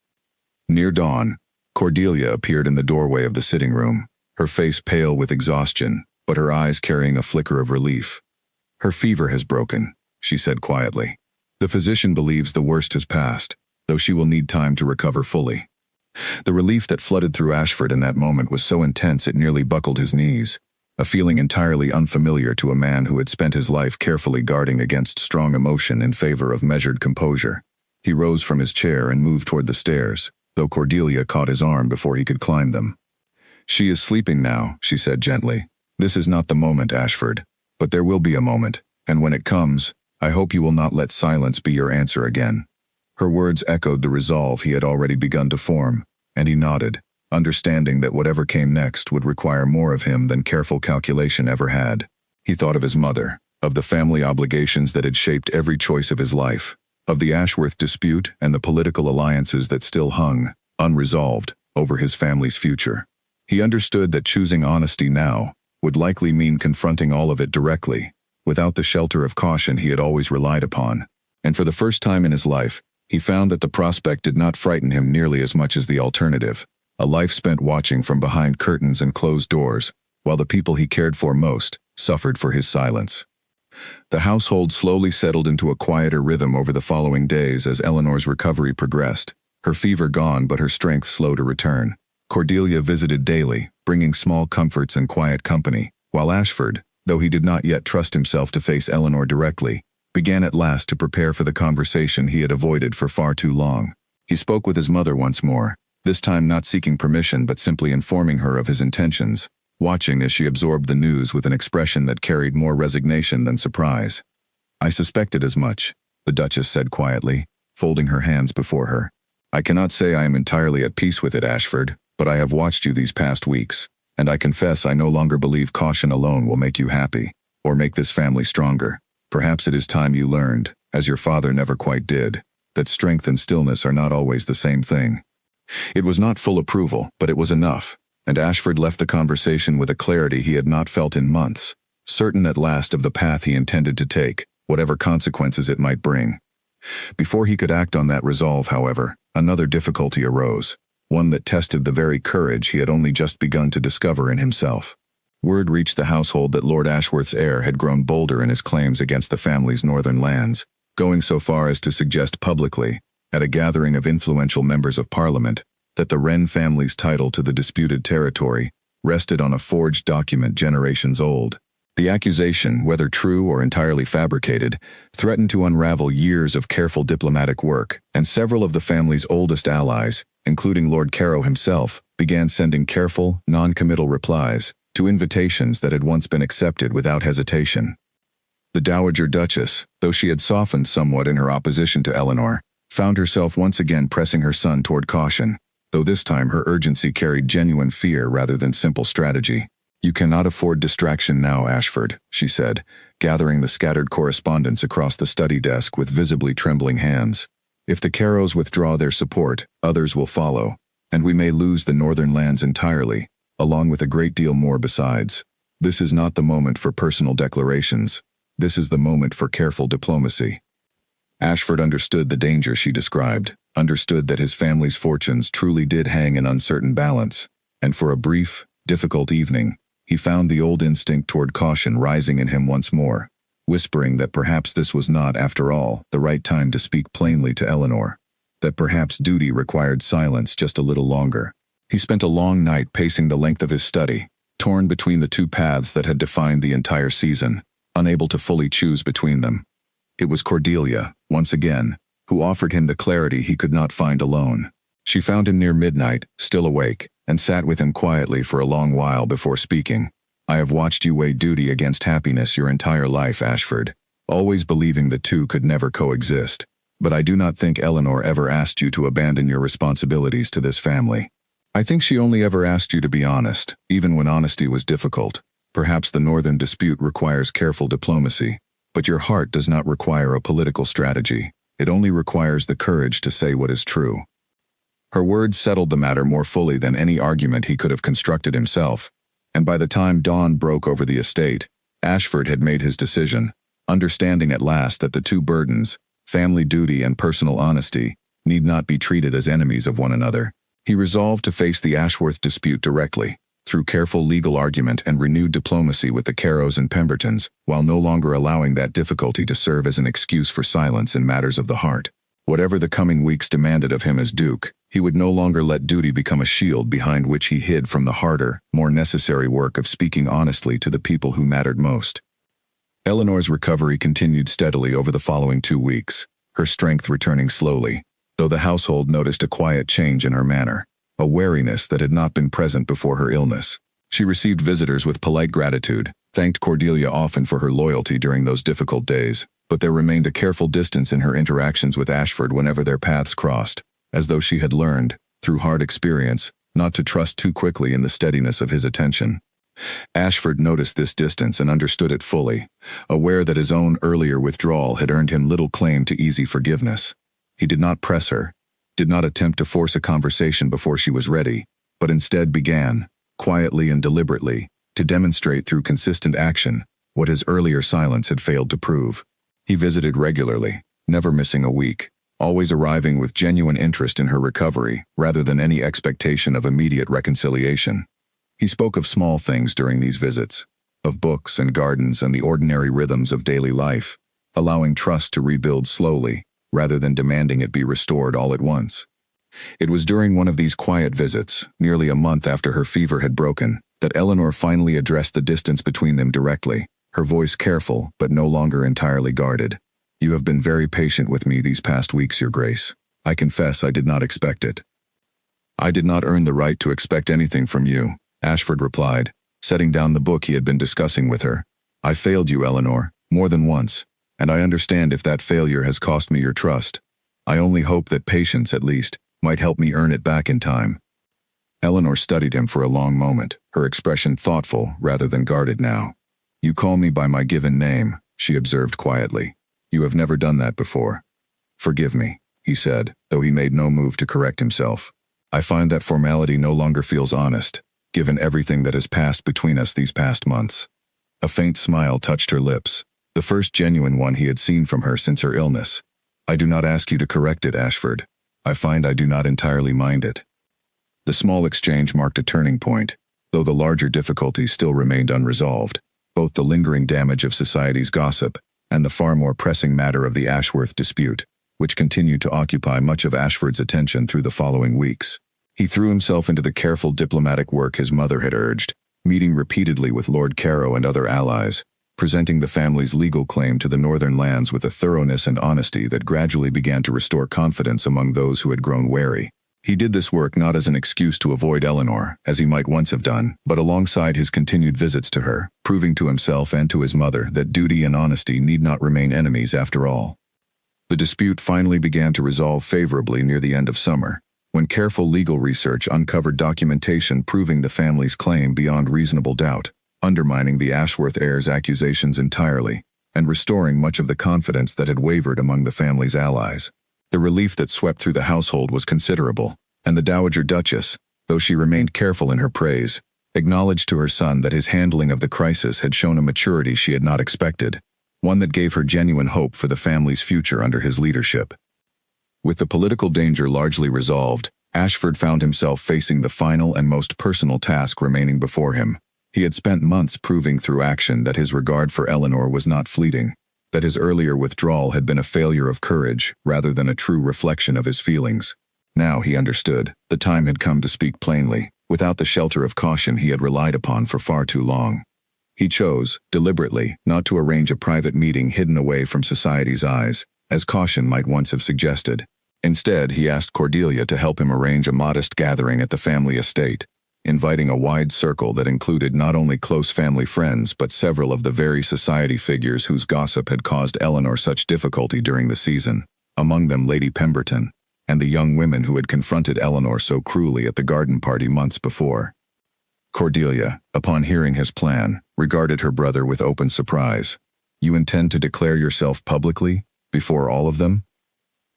Near dawn, Cordelia appeared in the doorway of the sitting room, her face pale with exhaustion, but her eyes carrying a flicker of relief. "Her fever has broken," she said quietly. "The physician believes the worst has passed, though she will need time to recover fully." The relief that flooded through Ashford in that moment was so intense it nearly buckled his knees, a feeling entirely unfamiliar to a man who had spent his life carefully guarding against strong emotion in favor of measured composure. He rose from his chair and moved toward the stairs, though Cordelia caught his arm before he could climb them. "She is sleeping now," she said gently. "This is not the moment, Ashford, but there will be a moment, and when it comes, I hope you will not let silence be your answer again." Her words echoed the resolve he had already begun to form, and he nodded, understanding that whatever came next would require more of him than careful calculation ever had. He thought of his mother, of the family obligations that had shaped every choice of his life, of the Ashworth dispute and the political alliances that still hung, unresolved, over his family's future. He understood that choosing honesty now would likely mean confronting all of it directly, without the shelter of caution he had always relied upon. And for the first time in his life, he found that the prospect did not frighten him nearly as much as the alternative, a life spent watching from behind curtains and closed doors, while the people he cared for most suffered for his silence. The household slowly settled into a quieter rhythm over the following days as Eleanor's recovery progressed, her fever gone but her strength slow to return. Cordelia visited daily, bringing small comforts and quiet company, while Ashford, though he did not yet trust himself to face Eleanor directly, began at last to prepare for the conversation he had avoided for far too long. He spoke with his mother once more, this time not seeking permission but simply informing her of his intentions, watching as she absorbed the news with an expression that carried more resignation than surprise. "I suspected as much," the Duchess said quietly, folding her hands before her. "I cannot say I am entirely at peace with it, Ashford, but I have watched you these past weeks, and I confess I no longer believe caution alone will make you happy, or make this family stronger. Perhaps it is time you learned, as your father never quite did, that strength and stillness are not always the same thing." It was not full approval, but it was enough, and Ashford left the conversation with a clarity he had not felt in months, certain at last of the path he intended to take, whatever consequences it might bring. Before he could act on that resolve, however, another difficulty arose, one that tested the very courage he had only just begun to discover in himself. Word reached the household that Lord Ashworth's heir had grown bolder in his claims against the family's northern lands, going so far as to suggest publicly, at a gathering of influential members of Parliament, that the Wren family's title to the disputed territory rested on a forged document generations old. The accusation, whether true or entirely fabricated, threatened to unravel years of careful diplomatic work, and several of the family's oldest allies, including Lord Carow himself, began sending careful, non-committal replies to invitations that had once been accepted without hesitation. The Dowager Duchess, though she had softened somewhat in her opposition to Eleanor, found herself once again pressing her son toward caution, though this time her urgency carried genuine fear rather than simple strategy. "You cannot afford distraction now, Ashford," she said, gathering the scattered correspondence across the study desk with visibly trembling hands. "If the Carows withdraw their support, others will follow, and we may lose the northern lands entirely, along with a great deal more besides. This is not the moment for personal declarations. This is the moment for careful diplomacy." Ashford understood the danger she described, understood that his family's fortunes truly did hang in uncertain balance, and for a brief, difficult evening, he found the old instinct toward caution rising in him once more, whispering that perhaps this was not, after all, the right time to speak plainly to Eleanor, that perhaps duty required silence just a little longer. He spent a long night pacing the length of his study, torn between the two paths that had defined the entire season, unable to fully choose between them. It was Cordelia, once again, who offered him the clarity he could not find alone. She found him near midnight, still awake, and sat with him quietly for a long while before speaking. "I have watched you weigh duty against happiness your entire life, Ashford, always believing the two could never coexist. But I do not think Eleanor ever asked you to abandon your responsibilities to this family. I think she only ever asked you to be honest, even when honesty was difficult. Perhaps the northern dispute requires careful diplomacy, but your heart does not require a political strategy. It only requires the courage to say what is true." Her words settled the matter more fully than any argument he could have constructed himself, and by the time dawn broke over the estate, Ashford had made his decision, understanding at last that the two burdens, family duty and personal honesty, need not be treated as enemies of one another. He resolved to face the Ashworth dispute directly, through careful legal argument and renewed diplomacy with the Carrows and Pembertons, while no longer allowing that difficulty to serve as an excuse for silence in matters of the heart. Whatever the coming weeks demanded of him as Duke, he would no longer let duty become a shield behind which he hid from the harder, more necessary work of speaking honestly to the people who mattered most. Eleanor's recovery continued steadily over the following 2 weeks, her strength returning slowly, though the household noticed a quiet change in her manner, a wariness that had not been present before her illness. She received visitors with polite gratitude, thanked Cordelia often for her loyalty during those difficult days, but there remained a careful distance in her interactions with Ashford whenever their paths crossed, as though she had learned, through hard experience, not to trust too quickly in the steadiness of his attention. Ashford noticed this distance and understood it fully, aware that his own earlier withdrawal had earned him little claim to easy forgiveness. He did not press her, did not attempt to force a conversation before she was ready, but instead began, quietly and deliberately, to demonstrate through consistent action what his earlier silence had failed to prove. He visited regularly, never missing a week, always arriving with genuine interest in her recovery rather than any expectation of immediate reconciliation. He spoke of small things during these visits, of books and gardens and the ordinary rhythms of daily life, allowing trust to rebuild slowly, rather than demanding it be restored all at once. It was during one of these quiet visits, nearly a month after her fever had broken, that Eleanor finally addressed the distance between them directly, her voice careful but no longer entirely guarded. "You have been very patient with me these past weeks, Your Grace. I confess I did not expect it." "I did not earn the right to expect anything from you," Ashford replied, setting down the book he had been discussing with her. "I failed you, Eleanor, more than once, and I understand if that failure has cost me your trust. I only hope that patience, at least, might help me earn it back in time." Eleanor studied him for a long moment, her expression thoughtful rather than guarded now. "You call me by my given name," she observed quietly. "You have never done that before." "Forgive me," he said, though he made no move to correct himself. "I find that formality no longer feels honest, given everything that has passed between us these past months." A faint smile touched her lips, the first genuine one he had seen from her since her illness. "I do not ask you to correct it, Ashford. I find I do not entirely mind it." The small exchange marked a turning point, though the larger difficulties still remained unresolved, both the lingering damage of society's gossip and the far more pressing matter of the Ashworth dispute, which continued to occupy much of Ashford's attention through the following weeks. He threw himself into the careful diplomatic work his mother had urged, meeting repeatedly with Lord Carrow and other allies, presenting the family's legal claim to the northern lands with a thoroughness and honesty that gradually began to restore confidence among those who had grown wary. He did this work not as an excuse to avoid Eleanor, as he might once have done, but alongside his continued visits to her, proving to himself and to his mother that duty and honesty need not remain enemies after all. The dispute finally began to resolve favorably near the end of summer, when careful legal research uncovered documentation proving the family's claim beyond reasonable doubt, undermining the Ashworth heirs' accusations entirely, and restoring much of the confidence that had wavered among the family's allies. The relief that swept through the household was considerable, and the Dowager Duchess, though she remained careful in her praise, acknowledged to her son that his handling of the crisis had shown a maturity she had not expected, one that gave her genuine hope for the family's future under his leadership. With the political danger largely resolved, Ashford found himself facing the final and most personal task remaining before him. He had spent months proving through action that his regard for Eleanor was not fleeting, that his earlier withdrawal had been a failure of courage rather than a true reflection of his feelings. Now he understood. The time had come to speak plainly, without the shelter of caution he had relied upon for far too long. He chose, deliberately, not to arrange a private meeting hidden away from society's eyes, as caution might once have suggested. Instead, he asked Cordelia to help him arrange a modest gathering at the family estate, inviting a wide circle that included not only close family friends but several of the very society figures whose gossip had caused Eleanor such difficulty during the season, among them Lady Pemberton, and the young women who had confronted Eleanor so cruelly at the garden party months before. Cordelia, upon hearing his plan, regarded her brother with open surprise. "You intend to declare yourself publicly, before all of them?"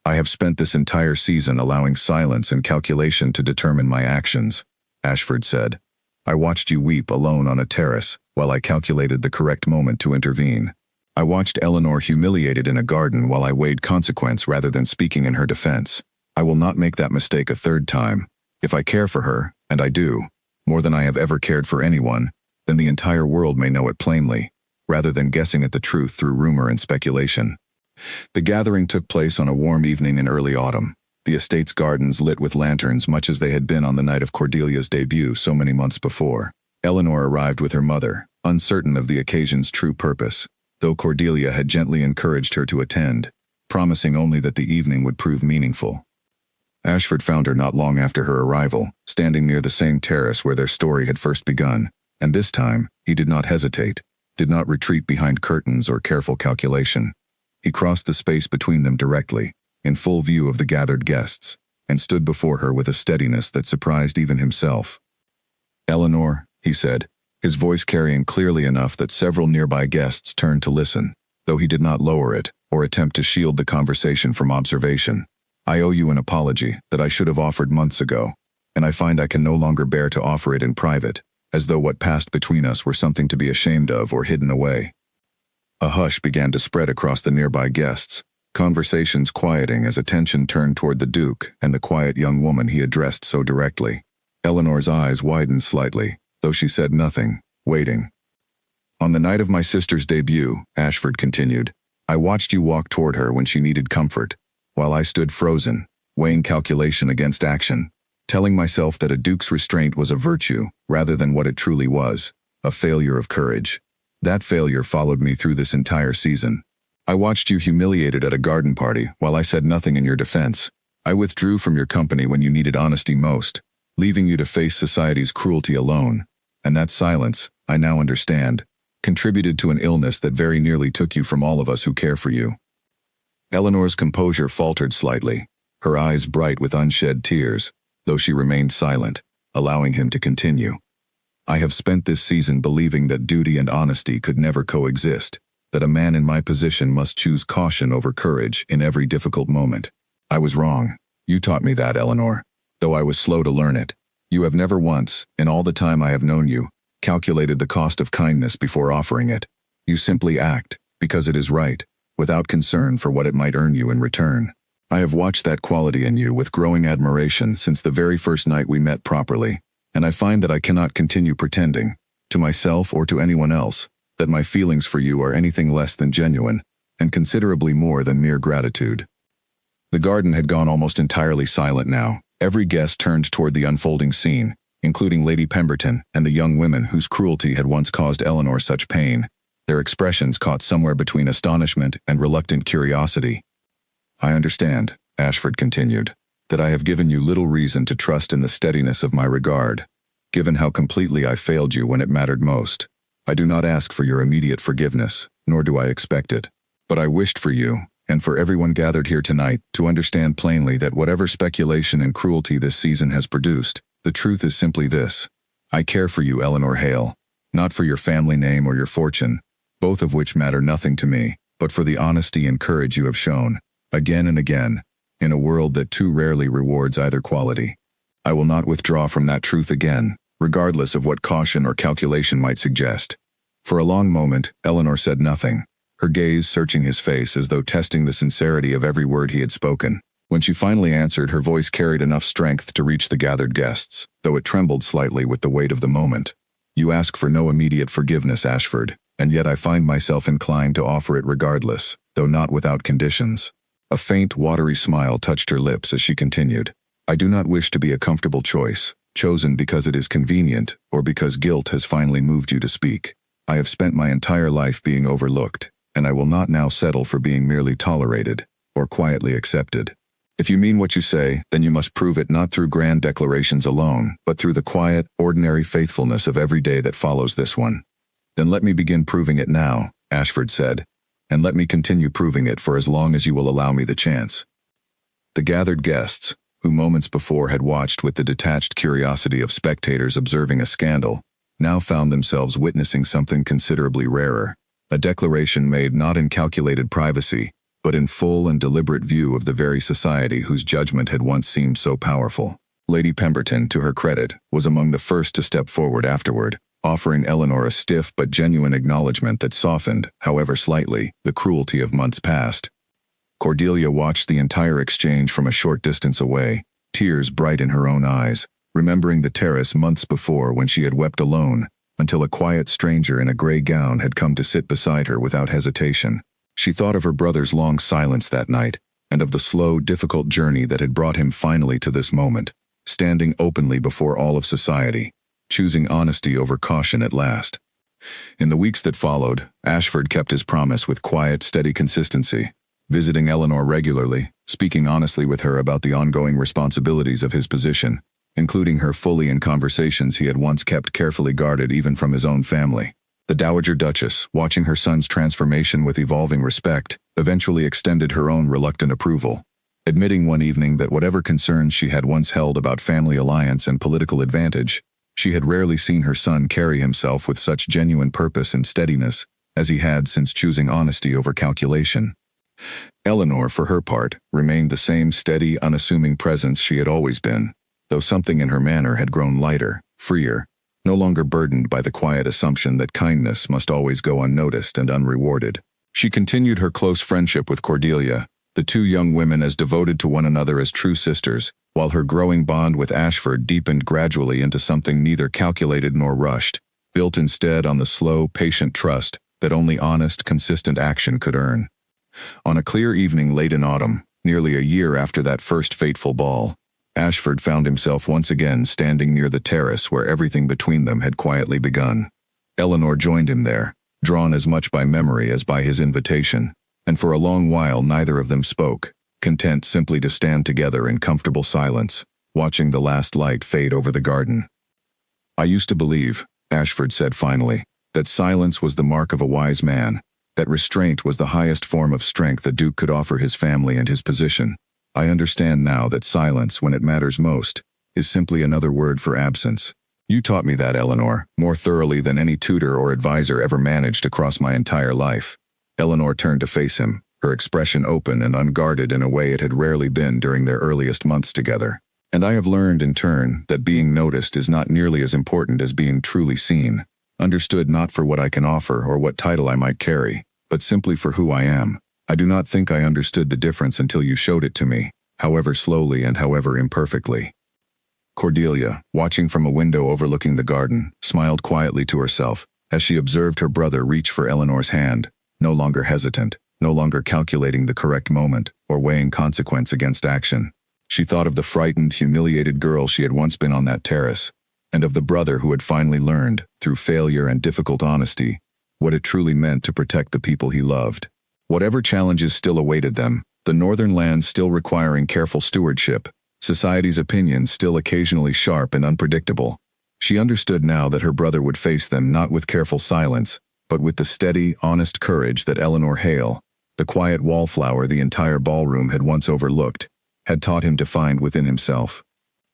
"I have spent this entire season allowing silence and calculation to determine my actions," Ashford said. "I watched you weep alone on a terrace while I calculated the correct moment to intervene. I watched Eleanor humiliated in a garden while I weighed consequence rather than speaking in her defense. I will not make that mistake a third time. If I care for her, and I do, more than I have ever cared for anyone, then the entire world may know it plainly, rather than guessing at the truth through rumor and speculation." The gathering took place on a warm evening in early autumn, the estate's gardens lit with lanterns much as they had been on the night of Cordelia's debut so many months before. Eleanor arrived with her mother, uncertain of the occasion's true purpose, though Cordelia had gently encouraged her to attend, promising only that the evening would prove meaningful. Ashford found her not long after her arrival, standing near the same terrace where their story had first begun, and this time, he did not hesitate, did not retreat behind curtains or careful calculation. He crossed the space between them directly, in full view of the gathered guests, and stood before her with a steadiness that surprised even himself. "Eleanor," he said, his voice carrying clearly enough that several nearby guests turned to listen, though he did not lower it or attempt to shield the conversation from observation. "I owe you an apology that I should have offered months ago, and I find I can no longer bear to offer it in private, as though what passed between us were something to be ashamed of or hidden away." A hush began to spread across the nearby guests, conversations quieting as attention turned toward the Duke and the quiet young woman he addressed so directly. Eleanor's eyes widened slightly, though she said nothing, waiting. "On the night of my sister's debut," Ashford continued, "I watched you walk toward her when she needed comfort, while I stood frozen, weighing calculation against action, telling myself that a duke's restraint was a virtue rather than what it truly was, a failure of courage. That failure followed me through this entire season. I watched you humiliated at a garden party while I said nothing in your defense. I withdrew from your company when you needed honesty most, leaving you to face society's cruelty alone. And that silence, I now understand, contributed to an illness that very nearly took you from all of us who care for you." Eleanor's composure faltered slightly, her eyes bright with unshed tears, though she remained silent, allowing him to continue. "I have spent this season believing that duty and honesty could never coexist, that a man in my position must choose caution over courage in every difficult moment. I was wrong. You taught me that, Eleanor, though I was slow to learn it. You have never once, in all the time I have known you, calculated the cost of kindness before offering it. You simply act, because it is right, without concern for what it might earn you in return. I have watched that quality in you with growing admiration since the very first night we met properly, and I find that I cannot continue pretending, to myself or to anyone else, that my feelings for you are anything less than genuine, and considerably more than mere gratitude." The garden had gone almost entirely silent now. Every guest turned toward the unfolding scene, including Lady Pemberton and the young women whose cruelty had once caused Eleanor such pain, their expressions caught somewhere between astonishment and reluctant curiosity. "I understand," Ashford continued, "that I have given you little reason to trust in the steadiness of my regard, given how completely I failed you when it mattered most. I do not ask for your immediate forgiveness, nor do I expect it. But I wished for you, and for everyone gathered here tonight, to understand plainly that whatever speculation and cruelty this season has produced, the truth is simply this. I care for you, Eleanor Hale, not for your family name or your fortune, both of which matter nothing to me, but for the honesty and courage you have shown, again and again, in a world that too rarely rewards either quality. I will not withdraw from that truth again, regardless of what caution or calculation might suggest." For a long moment, Eleanor said nothing, her gaze searching his face as though testing the sincerity of every word he had spoken. When she finally answered, her voice carried enough strength to reach the gathered guests, though it trembled slightly with the weight of the moment. "You ask for no immediate forgiveness, Ashford, and yet I find myself inclined to offer it regardless, though not without conditions." A faint, watery smile touched her lips as she continued. "I do not wish to be a comfortable choice, chosen because it is convenient or because guilt has finally moved you to speak. I have spent my entire life being overlooked, and I will not now settle for being merely tolerated or quietly accepted. If you mean what you say, then you must prove it not through grand declarations alone, but through the quiet, ordinary faithfulness of every day that follows this one." "Then let me begin proving it now," Ashford said, "and let me continue proving it for as long as you will allow me the chance." The gathered guests, who moments before had watched with the detached curiosity of spectators observing a scandal, now found themselves witnessing something considerably rarer, a declaration made not in calculated privacy, but in full and deliberate view of the very society whose judgment had once seemed so powerful. Lady Pemberton, to her credit, was among the first to step forward afterward, offering Eleanor a stiff but genuine acknowledgement that softened, however slightly, the cruelty of months past. Cordelia watched the entire exchange from a short distance away, tears bright in her own eyes, remembering the terrace months before when she had wept alone, until a quiet stranger in a gray gown had come to sit beside her without hesitation. She thought of her brother's long silence that night, and of the slow, difficult journey that had brought him finally to this moment, standing openly before all of society, choosing honesty over caution at last. In the weeks that followed, Ashford kept his promise with quiet, steady consistency, visiting Eleanor regularly, speaking honestly with her about the ongoing responsibilities of his position, including her fully in conversations he had once kept carefully guarded even from his own family. The Dowager Duchess, watching her son's transformation with evolving respect, eventually extended her own reluctant approval, admitting one evening that whatever concerns she had once held about family alliance and political advantage, she had rarely seen her son carry himself with such genuine purpose and steadiness as he had since choosing honesty over calculation. Eleanor, for her part, remained the same steady, unassuming presence she had always been, though something in her manner had grown lighter, freer, no longer burdened by the quiet assumption that kindness must always go unnoticed and unrewarded. She continued her close friendship with Cordelia, the two young women as devoted to one another as true sisters, while her growing bond with Ashford deepened gradually into something neither calculated nor rushed, built instead on the slow, patient trust that only honest, consistent action could earn. On a clear evening late in autumn, nearly a year after that first fateful ball, Ashford found himself once again standing near the terrace where everything between them had quietly begun. Eleanor joined him there, drawn as much by memory as by his invitation, and for a long while neither of them spoke, content simply to stand together in comfortable silence, watching the last light fade over the garden. "I used to believe," Ashford said finally, "that silence was the mark of a wise man, that restraint was the highest form of strength a duke could offer his family and his position. I understand now that silence, when it matters most, is simply another word for absence. You taught me that, Eleanor, more thoroughly than any tutor or advisor ever managed across my entire life." Eleanor turned to face him, her expression open and unguarded in a way it had rarely been during their earliest months together. "And I have learned, in turn, that being noticed is not nearly as important as being truly seen, understood not for what I can offer or what title I might carry, but simply for who I am. I do not think I understood the difference until you showed it to me, however slowly and however imperfectly." Cordelia, watching from a window overlooking the garden, smiled quietly to herself as she observed her brother reach for Eleanor's hand, no longer hesitant, no longer calculating the correct moment or weighing consequence against action. She thought of the frightened, humiliated girl she had once been on that terrace, and of the brother who had finally learned, through failure and difficult honesty, what it truly meant to protect the people he loved. Whatever challenges still awaited them, the northern lands still requiring careful stewardship, society's opinions still occasionally sharp and unpredictable, she understood now that her brother would face them not with careful silence, but with the steady, honest courage that Eleanor Hale, the quiet wallflower the entire ballroom had once overlooked, had taught him to find within himself.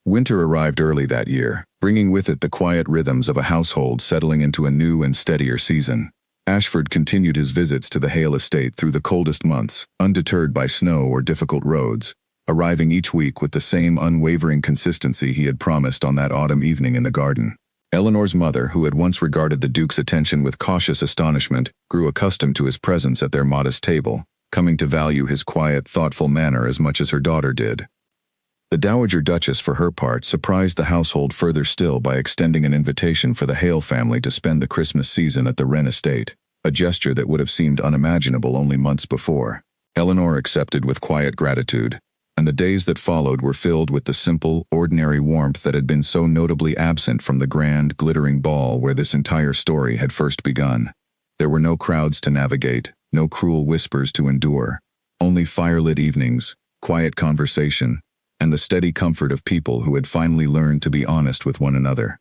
Winter arrived early that year, bringing with it the quiet rhythms of a household settling into a new and steadier season. Ashford continued his visits to the Hale estate through the coldest months, undeterred by snow or difficult roads, arriving each week with the same unwavering consistency he had promised on that autumn evening in the garden. Eleanor's mother, who had once regarded the Duke's attention with cautious astonishment, grew accustomed to his presence at their modest table, coming to value his quiet, thoughtful manner as much as her daughter did. The Dowager Duchess, for her part, surprised the household further still by extending an invitation for the Hale family to spend the Christmas season at the Wren estate, a gesture that would have seemed unimaginable only months before. Eleanor accepted with quiet gratitude, and the days that followed were filled with the simple, ordinary warmth that had been so notably absent from the grand, glittering ball where this entire story had first begun. There were no crowds to navigate, no cruel whispers to endure, only firelit evenings, quiet conversation, and the steady comfort of people who had finally learned to be honest with one another.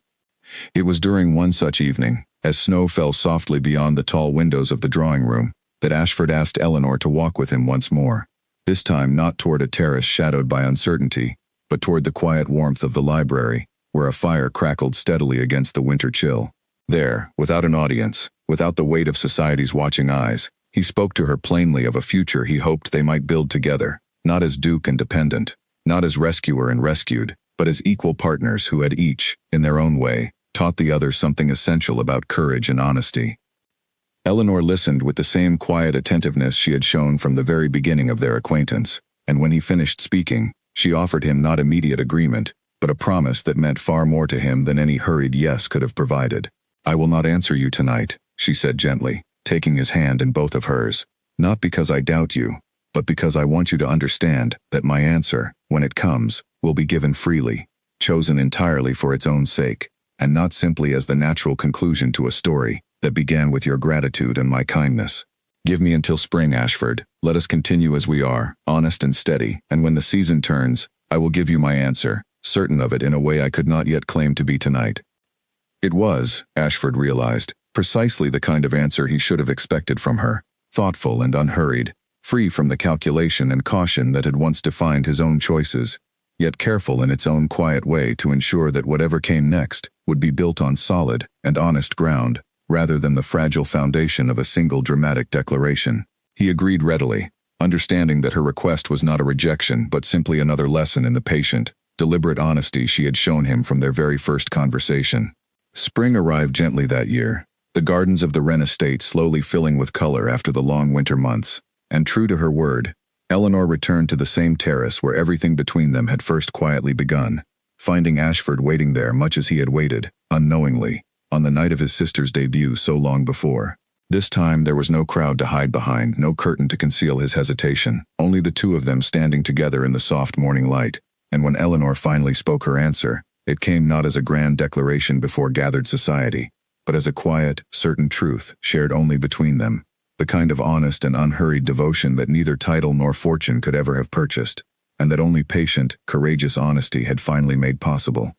It was during one such evening, as snow fell softly beyond the tall windows of the drawing room, that Ashford asked Eleanor to walk with him once more, this time not toward a terrace shadowed by uncertainty, but toward the quiet warmth of the library, where a fire crackled steadily against the winter chill. There, without an audience, without the weight of society's watching eyes, he spoke to her plainly of a future he hoped they might build together, not as duke and dependent, not as rescuer and rescued, but as equal partners who had each, in their own way, taught the other something essential about courage and honesty. Eleanor listened with the same quiet attentiveness she had shown from the very beginning of their acquaintance, and when he finished speaking, she offered him not immediate agreement, but a promise that meant far more to him than any hurried yes could have provided. "I will not answer you tonight," she said gently, taking his hand in both of hers, "not because I doubt you, but because I want you to understand that my answer, when it comes, will be given freely, chosen entirely for its own sake, and not simply as the natural conclusion to a story that began with your gratitude and my kindness. Give me until spring, Ashford. Let us continue as we are, honest and steady, and when the season turns, I will give you my answer, certain of it in a way I could not yet claim to be tonight." It was, Ashford realized, precisely the kind of answer he should have expected from her, thoughtful and unhurried, free from the calculation and caution that had once defined his own choices, yet careful in its own quiet way to ensure that whatever came next would be built on solid and honest ground, rather than the fragile foundation of a single dramatic declaration. He agreed readily, understanding that her request was not a rejection but simply another lesson in the patient, deliberate honesty she had shown him from their very first conversation. Spring arrived gently that year, the gardens of the Wren estate slowly filling with color after the long winter months, and true to her word, Eleanor returned to the same terrace where everything between them had first quietly begun, finding Ashford waiting there much as he had waited, unknowingly, on the night of his sister's debut so long before. This time there was no crowd to hide behind, no curtain to conceal his hesitation, only the two of them standing together in the soft morning light, and when Eleanor finally spoke her answer, it came not as a grand declaration before gathered society, but as a quiet, certain truth shared only between them, the kind of honest and unhurried devotion that neither title nor fortune could ever have purchased, and that only patient, courageous honesty had finally made possible.